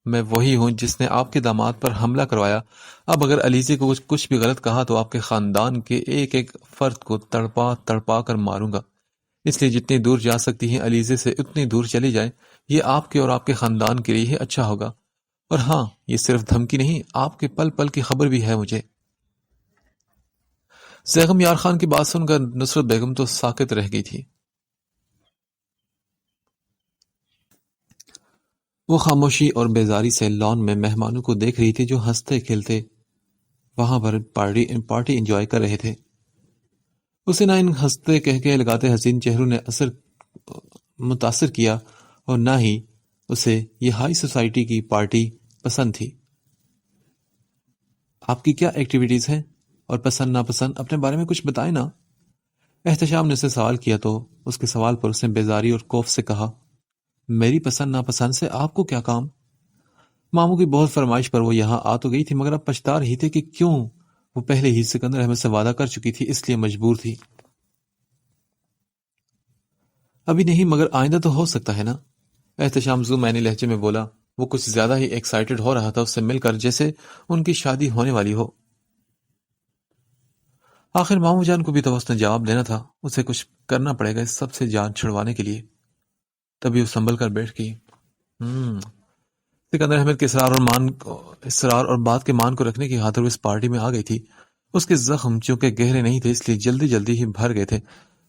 میں وہی ہوں جس نے آپ کے داماد پر حملہ کروایا۔ اب اگر علیزی کو کچھ بھی غلط کہا تو آپ کے خاندان کے ایک ایک فرد کو تڑپا تڑپا کر ماروں گا۔ اس لیے جتنی دور جا سکتی ہیں علیزے سے اتنی دور چلی جائیں، یہ آپ کے اور آپ کے خاندان کے لیے ہی اچھا ہوگا۔ اور ہاں، یہ صرف دھمکی نہیں، آپ کے پل پل کی خبر بھی ہے مجھے۔ زیغم یار خان کی بات سن کر نصرت بیگم تو ساکت رہ گئی تھی۔ وہ خاموشی اور بیزاری سے لان میں مہمانوں کو دیکھ رہی تھی جو ہنستے کھیلتے وہاں پر پارٹی انجوائے کر رہے تھے۔ اسے نہ ان ہنستے کہکے لگاتے حسین چہروں نے متاثر کیا اور نہ ہی اسے یہ ہائی سوسائٹی کی پارٹی پسند تھی۔ آپ کی کیا ایکٹیویٹیز ہیں اور پسند ناپسند؟ اپنے بارے میں کچھ بتائیں نا۔ احتشام نے اسے سوال کیا تو اس کے سوال پر اس نے بیزاری اور خوف سے کہا، میری پسند ناپسند سے آپ کو کیا کام؟ ماموں کی بہت فرمائش پر وہ یہاں آ تو گئی تھی، مگر اب پچھتا رہی تھی کہ کیوں وہ پہلے ہی سکندر احمد سے وعدہ کر چکی تھی، اس لیے مجبور تھی۔ ابھی نہیں مگر آئندہ تو ہو سکتا ہے نا؟ احتشام زو معنی لہجے میں بولا۔ وہ کچھ زیادہ ہی ایکسائٹڈ ہو رہا تھا اس سے مل کر، جیسے ان کی شادی ہونے والی ہو۔ آخر ماموں جان کو بھی تو اس نے جواب دینا تھا، اسے کچھ کرنا پڑے گا اس سب سے جان چھڑوانے کے لیے۔ تبھی وہ سنبھل کر بیٹھ گئی۔ سکندر احمد کے اصرار اور بات کے مان کو رکھنے کی خاطر وہ اس پارٹی میں آ گئی تھی۔ اس کے زخم چونکہ گہرے نہیں تھے اس لیے جلدی جلدی ہی بھر گئے تھے،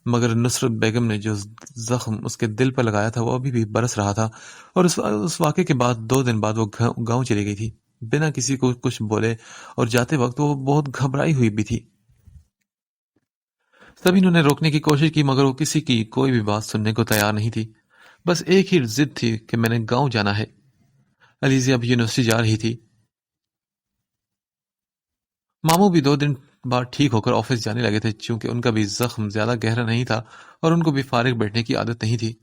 مگر نصرت بیگم نے جو زخم اس کے دل پر لگایا تھا وہ ابھی بھی برس رہا تھا، اور اس واقعے کے بعد 2 دن بعد وہ گاؤں چلی گئی تھی بنا کسی کو کچھ بولے، اور جاتے وقت وہ بہت گھبرائی ہوئی بھی تھی۔ سبھی انہوں نے روکنے کی کوشش کی مگر وہ کسی کی کوئی بھی بات سننے کو تیار نہیں تھی۔ بس ایک ہی ضد تھی کہ میں نے گاؤں جانا ہے۔ علیزی اب یونیورسٹی جا رہی تھی۔ ماموں بھی 2 دن بعد ٹھیک ہو کر آفس جانے لگے تھے، چونکہ ان کا بھی زخم زیادہ گہرا نہیں تھا اور ان کو بھی فارغ بیٹھنے کی عادت نہیں تھی۔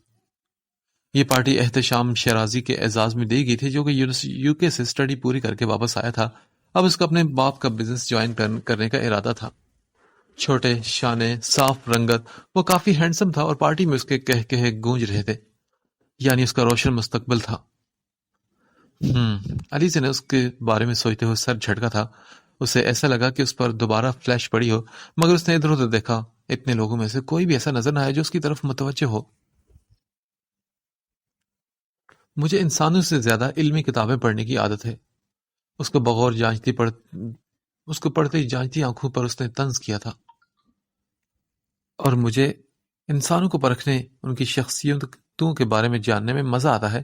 یہ پارٹی احتشام شیرازی کے اعزاز میں دی گئی تھی جو کہ یو کے سے اسٹڈی پوری کر کے واپس آیا تھا۔ اب اس کو اپنے باپ کا بزنس جوائن کرنے کا ارادہ تھا۔ چھوٹے شانے صاف رنگت، وہ کافی ہینڈسم تھا اور پارٹی میں اس کے کہے گونج رہے تھے، یعنی اس کا روشن مستقبل تھا۔ علی نے اس کے بارے میں سوچتے ہوئے سر جھٹکا تھا۔ اسے ایسا لگا کہ اس پر دوبارہ فلیش پڑی ہو، مگر اس نے ادھر ادھر دیکھا، اتنے لوگوں میں سے کوئی بھی ایسا نظر نہ آیا جو اس کی طرف متوجہ ہو۔ مجھے انسانوں سے زیادہ علمی کتابیں پڑھنے کی عادت ہے، اس کو بغور اس کو پڑھتے ہی جانچتی آنکھوں پر اس نے طنز کیا تھا، اور مجھے انسانوں کو پرکھنے، ان کی شخصیتوں کے بارے میں جاننے میں مزہ آتا ہے۔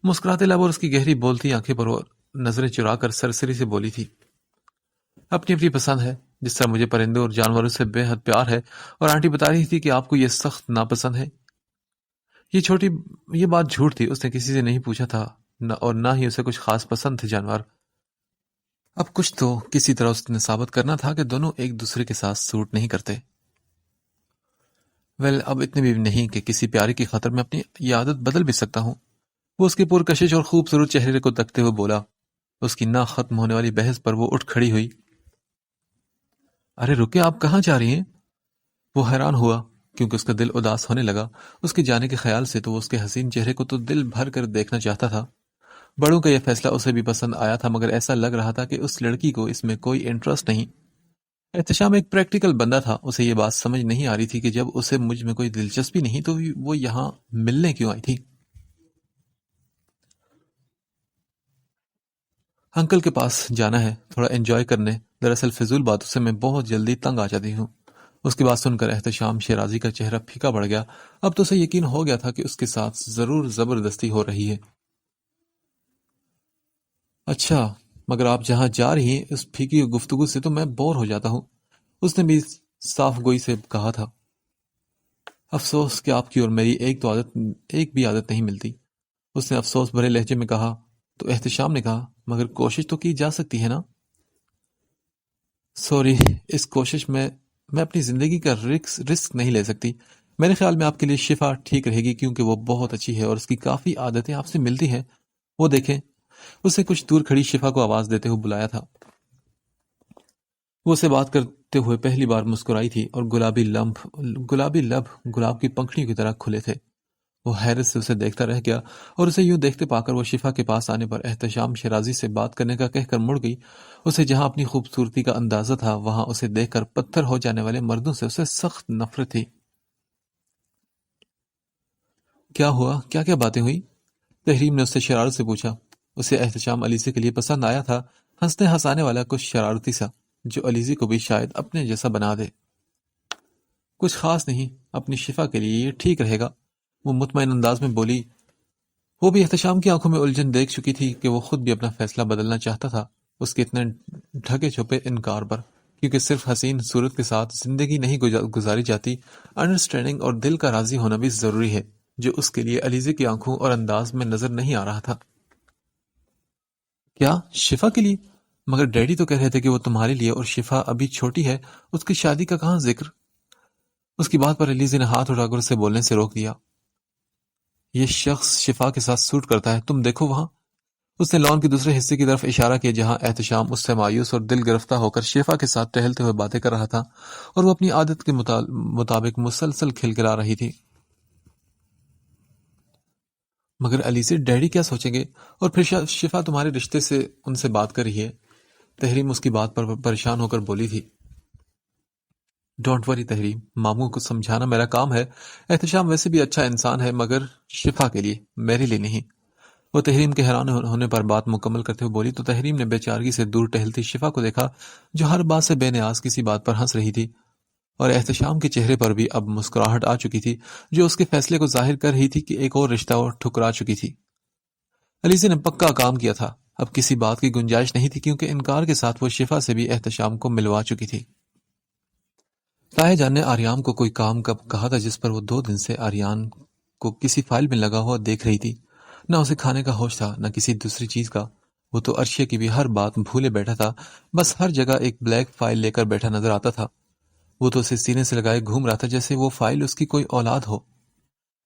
مسکراتے لب اور اس کی گہری بولتی آنکھیں پر وہ نظریں چرا کر سرسری سے بولی تھی، اپنی اپنی پسند ہے، جس طرح مجھے پرندوں اور جانوروں سے بے حد پیار ہے، اور آنٹی بتا رہی تھی کہ آپ کو یہ سخت ناپسند ہے۔ یہ بات جھوٹ تھی، اس نے کسی سے نہیں پوچھا تھا اور نہ ہی اسے کچھ خاص پسند تھے جانور۔ اب کچھ تو کسی طرح اس نے ثابت کرنا تھا کہ دونوں ایک دوسرے کے ساتھ سوٹ نہیں کرتے۔ اب اتنے بھی نہیں کہ کسی پیاری کی خاطر میں اپنی یہ عادت بدل بھی سکتا ہوں۔ وہ اس کے پرکشش اور خوبصورت چہرے کو تکتے ہوئے بولا۔ اس کی نہ ختم ہونے والی بحث پر وہ اٹھ کھڑی ہوئی۔ ارے رکے، آپ کہاں جا رہی ہیں؟ وہ حیران ہوا کیونکہ اس کا دل اداس ہونے لگا اس کے جانے کے خیال سے، تو وہ اس کے حسین چہرے کو تو دل بھر کر دیکھنا چاہتا تھا۔ بڑوں کا یہ فیصلہ اسے بھی پسند آیا تھا، مگر ایسا لگ رہا تھا کہ اس لڑکی کو اس میں کوئی انٹرسٹ نہیں۔ احتشام ایک پریکٹیکل بندہ تھا، اسے یہ بات سمجھ نہیں آ رہی تھی کہ جب اسے مجھ میں کوئی دلچسپی نہیں تو وہ یہاں ملنے کیوں آئی تھی۔ انکل کے پاس جانا ہے، تھوڑا انجوائے کرنے، دراصل فضول باتوں سے میں بہت جلدی تنگ آ جاتی ہوں۔ اس کی بات سن کر احتشام شیرازی کا چہرہ پھیکا پڑ گیا۔ اب تو اسے یقین ہو گیا تھا کہ اس کے ساتھ ضرور زبردستی ہو رہی ہے۔ اچھا، مگر آپ جہاں جا رہی ہیں اس پھیکی گفتگو سے تو میں بور ہو جاتا ہوں، اس نے بھی صاف گوئی سے کہا تھا۔ افسوس کہ آپ کی اور میری ایک بھی عادت نہیں ملتی، اس نے افسوس بھرے لہجے میں کہا۔ تو احتشام نے کہا، مگر کوشش تو کی جا سکتی ہے نا؟ سوری، اس کوشش میں اپنی زندگی کا رسک نہیں لے سکتی۔ میرے خیال میں آپ کے لیے شفا ٹھیک رہے گی، کیونکہ وہ بہت اچھی ہے اور اس کی کافی عادتیں آپ سے ملتی ہیں۔ وہ دیکھیں، اس نے کچھ دور کھڑی شفا کو آواز دیتے ہوئے بلایا تھا۔ وہ اسے بات کرتے ہوئے پہلی بار مسکرائی تھی اور گلابی لب گلاب کی پنکھڑیوں کی طرح کھلے تھے۔ وہ حیرت سے اسے دیکھتا رہ گیا اور اسے یوں دیکھتے پا کر وہ شفا کے پاس آنے پر احتشام شیرازی سے بات کرنے کا کہہ کر مڑ گئی۔ اسے جہاں اپنی خوبصورتی کا اندازہ تھا، وہاں اسے دیکھ کر پتھر ہو جانے والے مردوں سے اسے سخت نفرت تھی۔ کیا ہوا؟ کیا کیا باتیں ہوئی؟ تحریم نے اس سے شرارت سے پوچھا۔ اسے احتشام علیزی کے لیے پسند آیا تھا، ہنسنے ہنسانے والا، کچھ شرارتی سا، جو علیزی کو بھی شاید اپنے جیسا بنا دے۔ کچھ خاص نہیں، اپنی شفا کے لیے یہ ٹھیک رہے گا، وہ مطمئن انداز میں بولی۔ وہ بھی احتشام کی آنکھوں میں الجھن دیکھ چکی تھی کہ وہ خود بھی اپنا فیصلہ بدلنا چاہتا تھا اس کے اتنے ڈھکے چھپے انکار پر، کیونکہ صرف حسین صورت کے ساتھ زندگی نہیں گزاری جاتی، انڈرسٹینڈنگ اور دل کا راضی ہونا بھی ضروری ہے، جو اس کے لیے علیزی کی آنکھوں اور انداز میں نظر نہیں آ رہا تھا۔ کیا شفا کے لیے؟ مگر ڈیڈی تو کہہ رہے تھے کہ وہ تمہارے لیے، اور شفا ابھی چھوٹی ہے، اس کی شادی کا کہاں ذکر؟ اس کی بات پر علیزی نے ہاتھ اٹھا کر اسے بولنے سے روک دیا۔ یہ شخص شفا کے ساتھ سوٹ کرتا ہے، تم دیکھو وہاں۔ اس نے لان کے دوسرے حصے کی طرف اشارہ کیا جہاں احتشام اس سے مایوس اور دل گرفتہ ہو کر شفا کے ساتھ ٹہلتے ہوئے باتیں کر رہا تھا، اور وہ اپنی عادت کے مطابق مسلسل کھلکھلا رہی تھی۔ مگر علی سے ڈیڈی کیا سوچیں گے؟ اور پھر شفا تمہارے رشتے سے ان سے بات کر رہی ہے۔ تحریم اس کی بات پر پریشان ہو کر بولی تھی۔ ڈونٹ وری تحریم، ماموں کو سمجھانا میرا کام ہے۔ احتشام ویسے بھی اچھا انسان ہے، مگر شفا کے لیے، میرے لیے نہیں۔ وہ تحریم کے حیران ہونے پر بات مکمل کرتے ہوئے بولی تو تحریم نے بے چارگی سے دور ٹہلتی شفا کو دیکھا، جو ہر بات سے بے نیاز کسی بات پر ہنس رہی تھی، اور احتشام کے چہرے پر بھی اب مسکراہٹ آ چکی تھی، جو اس کے فیصلے کو ظاہر کر رہی تھی کہ ایک اور رشتہ اور ٹھکرا چکی تھی۔ علیزی نے پکا کام کیا تھا، اب کسی بات کی گنجائش نہیں تھی، کیونکہ انکار کے ساتھ وہ شفا سے بھی احتشام کو ملوا چکی تھی۔ تاہے جان نے آریان کو کوئی کام کب کہا تھا جس پر وہ 2 دن سے آریان کو کسی فائل میں لگا ہوا دیکھ رہی تھی؟ نہ اسے کھانے کا ہوش تھا، نہ کسی دوسری چیز کا۔ وہ تو عرشیہ کی بھی ہر بات بھولے بیٹھا تھا، بس ہر جگہ ایک بلیک فائل لے کر بیٹھا نظر آتا تھا۔ وہ تو اسے سینے سے لگائے گھوم رہا تھا جیسے وہ فائل اس کی کوئی اولاد ہو۔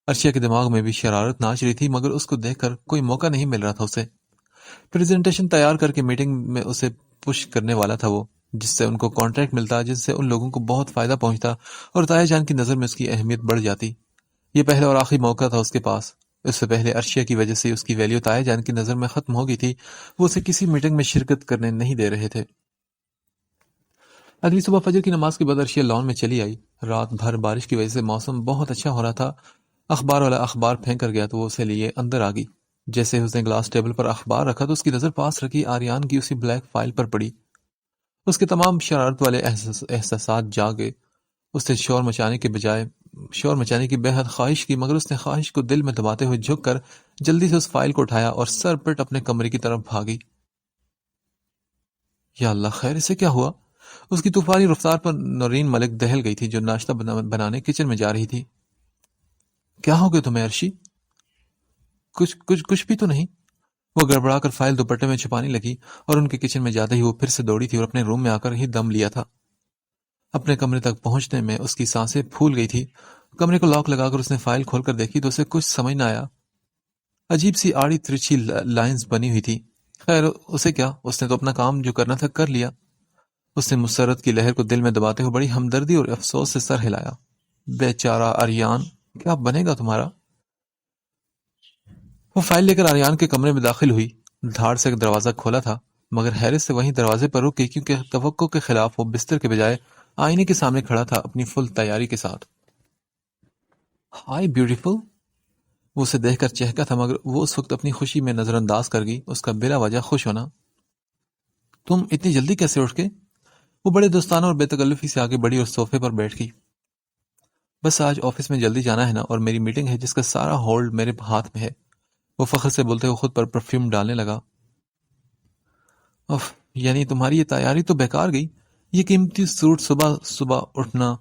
عرشیہ کے دماغ میں بھی شرارت ناچ رہی تھی، مگر اس کو دیکھ کر کوئی موقع نہیں مل رہا تھا اسے۔ پریزنٹیشن تیار کر کے میٹنگ میں اسے پش کرنے والا تھا وہ، جس سے ان کو کانٹریکٹ ملتا، جس سے ان لوگوں کو بہت فائدہ پہنچتا، اور تایا جان کی نظر میں اس کی اہمیت بڑھ جاتی۔ یہ پہلا اور آخری موقع تھا اس کے پاس۔ اس سے پہلے عرشیہ کی وجہ سے اس کی ویلیو تایا جان کی نظر میں ختم ہو گئی تھی، وہ اسے کسی میٹنگ میں شرکت کرنے نہیں دے رہے تھے۔ اگلی صبح فجر کی نماز کے بعد عرشیہ لان میں چلی آئی۔ رات بھر بارش کی وجہ سے موسم بہت اچھا ہو رہا تھا۔ اخبار والا اخبار پھینک کر گیا تو وہ اسے لیے اندر آ گئی۔ جیسے اس نے گلاس ٹیبل پر اخبار رکھا تو اس کی نظر پاس رکھی آریان کی اسی بلیک فائل پر پڑی۔ اس کے تمام شرارت والے احساسات جاگے۔ اس نے شور مچانے کی بے حد خواہش کی، مگر اس نے خواہش کو دل میں دباتے ہوئے جھک کر جلدی سے اس فائل کو اٹھایا اور سر پٹ اپنے کمرے کی طرف بھاگی۔ یا اللہ، خیر اسے کیا ہوا؟ اس کی طوفانی رفتار پر نورین ملک دہل گئی تھی، جو ناشتہ بنانے کچن میں جا رہی تھی۔ کیا ہو گیا تمہیں عرشی؟ کچھ بھی تو نہیں۔ وہ گڑبڑا کر فائل دوپٹے میں چھپانے لگی، اور ان کے کچن میں جاتے ہی وہ پھر سے دوڑی تھی اور اپنے روم میں آ کر ہی دم لیا تھا۔ اپنے کمرے تک پہنچنے میں اس کی سانسیں پھول گئی تھی۔ کمرے کو لاک لگا کر اس نے فائل کھول کر دیکھی تو اسے کچھ سمجھ نہ آیا۔ عجیب سی آڑی ترچھی لائنز بنی ہوئی تھی۔ خیر اسے کیا، اس نے تو اپنا کام جو کرنا تھا کر لیا۔ اس نے مسرت کی لہر کو دل میں دباتے ہوئے بڑی ہمدردی اور افسوس سے سر ہلایا۔ بیچارہ آریان، کیا بنے گا تمہارا؟ وہ فائل لے کر آریان کے کمرے میں داخل ہوئی۔ دھاڑ سے ایک دروازہ کھولا تھا، مگر ہیرس سے وہیں دروازے پر رکی کیونکہ توقع کے خلاف وہ بستر کے بجائے آئینے کے سامنے کھڑا تھا اپنی فل تیاری کے ساتھ۔ ہائی بیوٹیفل، وہ اسے دیکھ کر چہکا تھا، مگر وہ اس وقت اپنی خوشی میں نظر انداز کر گئی اس کا بلا وجہ خوش ہونا۔ تم اتنی جلدی کیسے اٹھ کے؟ وہ بڑے دوستانہ اور بے تکلفی سے آگے بڑھی اور صوفے پر بیٹھ گئی۔ بس آج آفس میں جلدی جانا ہے نا، اور میری میٹنگ ہے جس کا سارا ہولڈ میرے ہاتھ میں ہے۔ وہ فخر سے بولتے ہوئے خود پر پرفیوم ڈالنے لگا۔ اف، یعنی تمہاری یہ تیاری تو بیکار گئی۔ یہ قیمتی سوٹ صبح صبح اٹھنا۔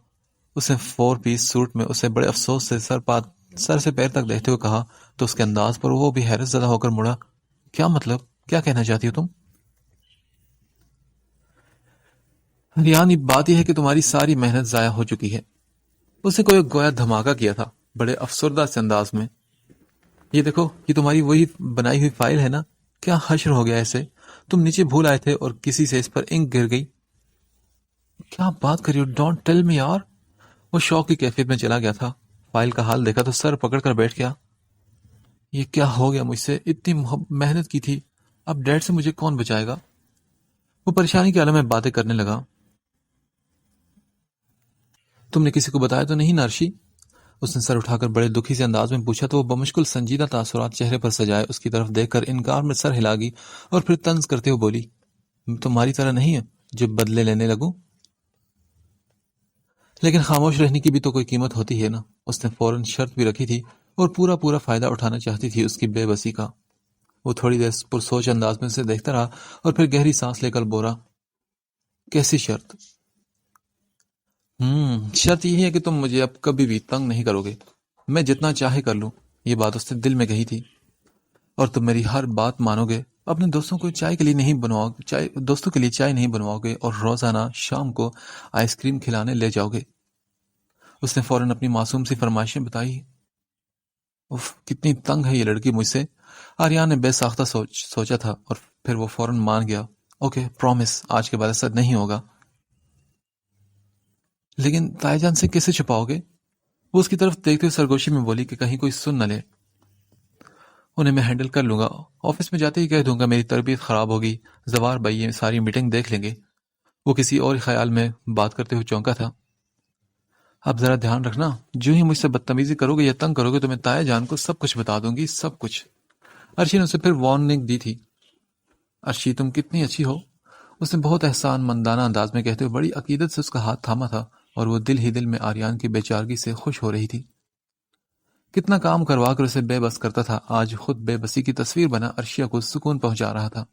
اسے 4 پیس سوٹ میں اسے بڑے افسوس سے سر سے پیر تک دیکھتے ہوئے کہا تو اس کے انداز پر وہ بھی حیرت زدہ ہو کر مڑا۔ کیا مطلب؟ کیا کہنا چاہتی ہو تم؟ یعنی بات یہ ہے کہ تمہاری ساری محنت ضائع ہو چکی ہے۔ اسے کوئی گویا دھماکہ کیا تھا بڑے افسردہ سے انداز میں۔ یہ دیکھو، یہ تمہاری وہی بنائی ہوئی فائل ہے نا؟ کیا حشر ہو گیا اسے؟ تم نیچے بھول آئے تھے اور کسی سے اس پر انک گر گئی۔ کیا بات کری ہو؟ ڈونٹ ٹیل می یار۔ وہ شوق کی کیفیت میں چلا گیا تھا۔ فائل کا حال دیکھا تو سر پکڑ کر بیٹھ گیا۔ یہ کیا ہو گیا مجھ سے؟ اتنی محنت کی تھی، اب ڈیڈ سے مجھے کون بچائے گا؟ وہ پریشانی کے عالم میں باتیں کرنے لگا۔ تم نے کسی کو بتایا تو نہیں نارشی؟ اس نے سر اٹھا کر بڑے دکھی سے انداز میں پوچھا تو وہ بمشکل سنجیدہ تاثرات چہرے پر سجائے اس کی طرف دیکھ کر انکار میں سر ہلا گی اور پھر طنز کرتے ہوئے بولی، تمہاری طرح نہیں ہے جو بدلے لینے لگوں۔ لیکن خاموش رہنے کی بھی تو کوئی قیمت ہوتی ہے نا۔ اس نے فوراً شرط بھی رکھی تھی اور پورا فائدہ اٹھانا چاہتی تھی اس کی بے بسی کا۔ وہ تھوڑی دیر پرسوچ انداز میں اسے دیکھتا رہا اور پھر گہری سانس لے کر بولا، کیسی شرط؟ شرط یہ ہے کہ تم مجھے اب کبھی بھی تنگ نہیں کرو گے، میں جتنا چاہے کر لوں۔ یہ بات اس نے دل میں کہی تھی۔ اور تم میری ہر بات مانو گے، اپنے دوستوں کو چائے کے لیے چائے نہیں بنواؤ گے اور روزانہ شام کو آئس کریم کھلانے لے جاؤ گے۔ اس نے فوراً اپنی معصوم سی فرمائشیں بتائی۔ اف، کتنی تنگ ہے یہ لڑکی مجھ سے۔ آریان نے بے ساختہ سوچا تھا اور پھر وہ فوراً مان گیا۔ اوکے، پرومس، آج کے بعد ایسا نہیں ہوگا۔ لیکن تائی جان سے کیسے چھپاؤ گے؟ وہ اس کی طرف دیکھتے ہوئے سرگوشی میں بولی کہ کہیں کوئی سن نہ لے۔ انہیں میں ہینڈل کر لوں گا، آفس میں جاتے ہی کہہ دوں گا میری تربیت خراب ہوگی، زوار بھائی یہ ساری میٹنگ دیکھ لیں گے۔ وہ کسی اور خیال میں بات کرتے ہوئے چونکا تھا۔ اب ذرا دھیان رکھنا، جو ہی مجھ سے بدتمیزی کرو گے یا تنگ کرو گے تو میں تایا جان کو سب کچھ بتا دوں گی، سب کچھ۔ ارشی نے اسے پھر وارننگ دی تھی۔ ارشی تم کتنی اچھی ہو، اس نے بہت احسان مندانہ انداز میں کہتے ہوئے بڑی عقیدت سے اس کا ہاتھ تھاما تھا اور وہ دل ہی دل میں آریان کی بے چارگی سے خوش ہو رہی تھی۔ کتنا کام کروا کر اسے بے بس کرتا تھا، آج خود بے بسی کی تصویر بنا ارشیا کو سکون پہنچا رہا تھا۔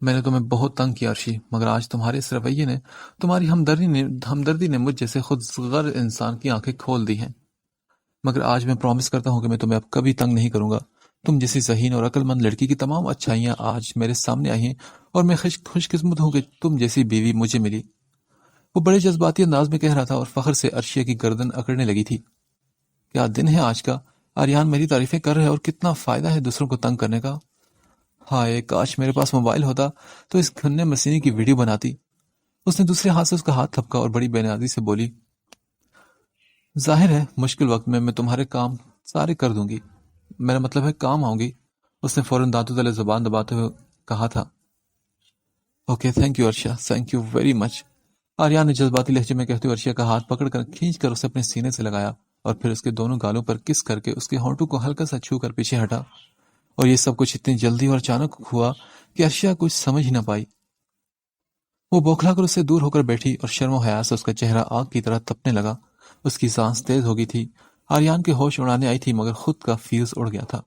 میں نے تمہیں بہت تنگ کیا ارشی، مگر آج تمہارے اس رویے نے، تمہاری ہمدردی نے مجھ جیسے خود غرض انسان کی آنکھیں کھول دی ہیں۔ مگر آج میں پرومس کرتا ہوں کہ میں تمہیں اب کبھی تنگ نہیں کروں گا۔ تم جیسی ذہین اور عقل مند لڑکی کی تمام اچھائیاں آج میرے سامنے آئی ہیں اور میں خوش قسمت ہوں کہ تم جیسی بیوی مجھے ملی۔ وہ بڑے جذباتی انداز میں کہہ رہا تھا اور فخر سے ارشیا کی گردن اکڑنے لگی تھی۔ کیا دن ہے آج کا، آریان میری تعریفیں کر رہے اور کتنا فائدہ ہے دوسروں کو تنگ کرنے کا۔ ہائے کاش میرے پاس موبائل ہوتا تو اس گھنے مسینے کی ویڈیو بناتی۔ اس نے دوسرے ہاتھ سے اس کا ہاتھ تھپکا اور بڑی بے نیازی سے بولی، ظاہر ہے مشکل وقت میں تمہارے کام سارے کر دوں گی، میرا مطلب ہے کام آؤں گی۔ اس نے فوراً دانتوں تلے زبان دباتے ہوئے کہا تھا۔ Okay, thank you Arshia, thank you very much. Aryan نے جذباتی لہجے میں کہتے ہوئے ارشیا کا ہاتھ پکڑ کر کھینچ کر اسے اپنے سینے سے لگایا اور پھر اس کے دونوں گالوں پر کس کر کے اس کے ہونٹوں کو ہلکا سا چھو کر پیچھے ہٹا۔ اور یہ سب کچھ اتنی جلدی اور اچانک ہوا کہ ارشیا کچھ سمجھ ہی نہ پائی۔ وہ بوکھلا کر اس سے دور ہو کر بیٹھی اور شرم و حیا سے اس کا چہرہ آگ کی طرح تپنے لگا۔ اس کی سانس تیز ہو گئی تھی۔ آریان کے ہوش اڑانے آئی تھی مگر خود کا فیوز اڑ گیا تھا۔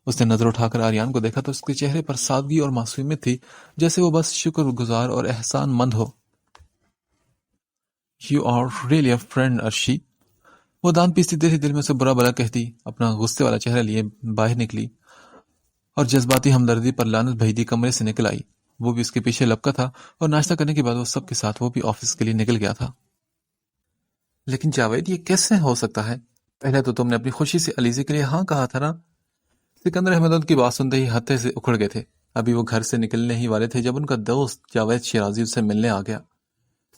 اس نے نظر اٹھا کر آریان کو دیکھا تو اس کے چہرے پر سادگی اور معصومیت تھی، جیسے وہ بس شکر گزار اور احسان مند ہو۔ You are really a friend ارشی۔ وہ دان پیستی دل ہی دل میں سے برا بلا کہتی اپنا غصے والا چہرہ لیے باہر نکلی اور جذباتی ہمدردی پر لعنت بھیجتی کمرے سے نکل آئی۔ وہ بھی اس کے پیچھے لپکا تھا اور ناشتہ کرنے کے بعد وہ سب کے ساتھ وہ بھی آفس کے لیے نکل گیا تھا۔ لیکن جاوید یہ کیسے ہو سکتا ہے؟ پہلے تو تم نے اپنی خوشی سے علیزے کے لیے ہاں کہا تھا نا؟ سکندر احمد ان کی بات سنتے ہی ہتھے سے اکھڑ گئے تھے۔ ابھی وہ گھر سے نکلنے ہی والے تھے جب ان کا دوست جاوید شیرازی اسے ملنے آ گیا۔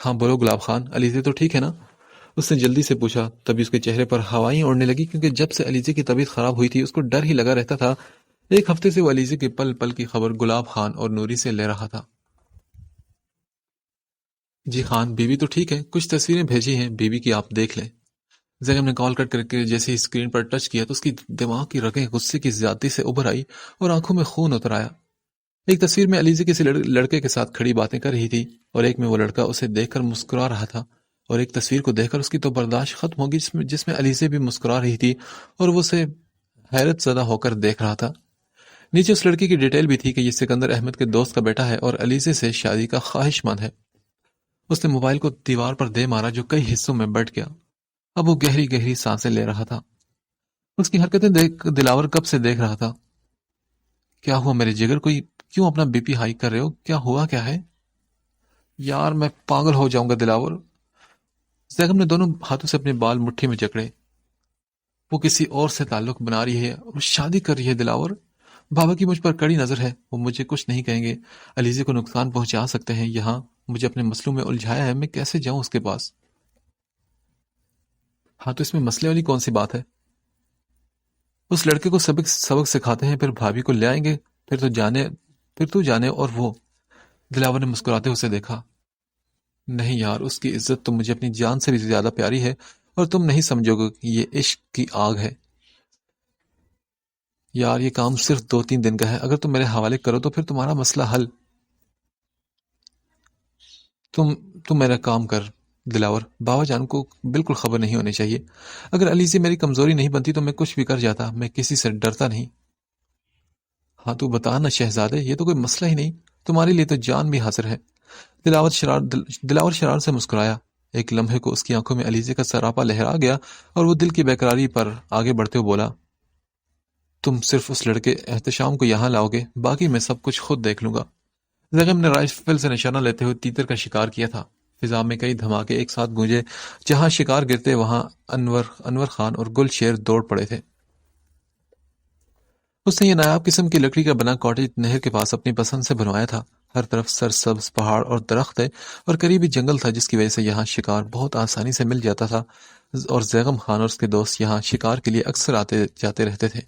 ہاں بولو گلاب خان، علیزے تو ٹھیک ہے نا؟ اس نے جلدی سے پوچھا، تبھی اس کے چہرے پر ہوائیں اڑنے لگی، کیونکہ جب سے علیزے کی طبیعت خراب ہوئی تھی اس کو ڈر ہی لگا رہتا تھا۔ ایک ہفتے سے وہ علیزے کے پل پل کی خبر گلاب خان اور نوری سے لے رہا تھا۔ جی خان، بیوی تو ٹھیک ہے، کچھ تصویریں بھیجی ہیں بیوی کی، آپ دیکھ لیں۔ زینب نے کال کٹ کر کے جیسے ہی اسکرین پر ٹچ کیا تو اس کی دماغ کی رگیں غصے کی زیادتی سے ابھر آئی اور آنکھوں میں خون اتر آیا۔ ایک تصویر میں علیزے کسی لڑکے کے ساتھ کھڑی باتیں کر رہی تھی، اور ایک میں وہ لڑکا اسے دیکھ کر مسکرا رہا تھا، اور ایک تصویر کو دیکھ کر اس کی تو برداشت ختم ہوگی جس میں علیزے بھی مسکرا رہی تھی اور وہ اسے حیرت زدہ ہو کر دیکھ رہا تھا۔ نیچے اس لڑکی کی ڈیٹیل بھی تھی کہ یہ سکندر احمد کے دوست کا بیٹا ہے اور علیزے سے شادی کا خواہش مند ہے۔ اس نے موبائل کو دیوار پر دے مارا جو کئی حصوں میں بٹ گیا۔ اب وہ گہری گہری سانسیں لے رہا تھا۔ اس کی حرکتیں دیکھ دلاور کب سے دیکھ رہا تھا۔ کیا ہوا میرے جگر، کوئی کیوں اپنا بی پی ہائی کر رہے ہو؟ کیا ہوا کیا ہے؟ یار میں پاگل ہو جاؤں گا دلاور۔ زیغم نے دونوں ہاتھوں سے اپنے بال مٹھی میں جکڑے۔ وہ کسی اور سے تعلق بنا رہی ہے اور شادی کر رہی ہے دلاور۔ بابا کی مجھ پر کڑی نظر ہے، وہ مجھے کچھ نہیں کہیں گے، علیزے کو نقصان پہنچا سکتے ہیں، یہاں مجھے اپنے مسئلوں میں الجھایا ہے، میں کیسے جاؤں اس کے پاس؟ ہاں تو اس میں مسئلے والی کون سی بات ہے؟ اس لڑکے کو سبق سکھاتے ہیں، پھر بھابھی کو لے آئیں گے، پھر تو جانے اور وہ۔ دلاور نے مسکراتے اسے دیکھا۔ نہیں یار، اس کی عزت تو مجھے اپنی جان سے بھی زیادہ پیاری ہے، اور تم نہیں سمجھو گے کہ یہ عشق کی آگ ہے۔ یار یہ کام صرف 2-3 دن کا ہے، اگر تم میرے حوالے کرو تو پھر تمہارا مسئلہ حل۔ تم میرا کام کر دلاور، بابا جان کو بالکل خبر نہیں ہونی چاہیے۔ اگر علیزی میری کمزوری نہیں بنتی تو میں کچھ بھی کر جاتا، میں کسی سے ڈرتا نہیں۔ ہاں تو بتا نا شہزادے، یہ تو کوئی مسئلہ ہی نہیں، تمہارے لیے تو جان بھی حاضر ہے۔ دلاور شرار سے مسکرایا۔ ایک لمحے کو اس کی آنکھوں میں علیزے کا سراپا لہرا گیا اور وہ دل کی بیقراری پر آگے بڑھتے ہوئے بولا، تم صرف اس لڑکے احتشام کو یہاں لاؤ گے، باقی میں سب کچھ خود دیکھ لوں گا۔ زیغم نے رائفل سے نشانہ لیتے ہوئے تیتر کا شکار کیا تھا۔ فضا میں کئی دھماکے ایک ساتھ گونجے، جہاں شکار گرتے وہاں انور خان اور گل شیر دوڑ پڑے تھے۔ اس نے یہ نایاب قسم کی لکڑی کا بنا کاٹیج نہر کے پاس اپنی پسند سے بنوایا تھا۔ ہر طرف سرسبز پہاڑ اور درخت ہے اور قریبی جنگل تھا، جس کی وجہ سے یہاں شکار بہت آسانی سے مل جاتا تھا، اور زیغم خان اور اس کے دوست یہاں شکار کے لیے اکثر آتے جاتے رہتے تھے۔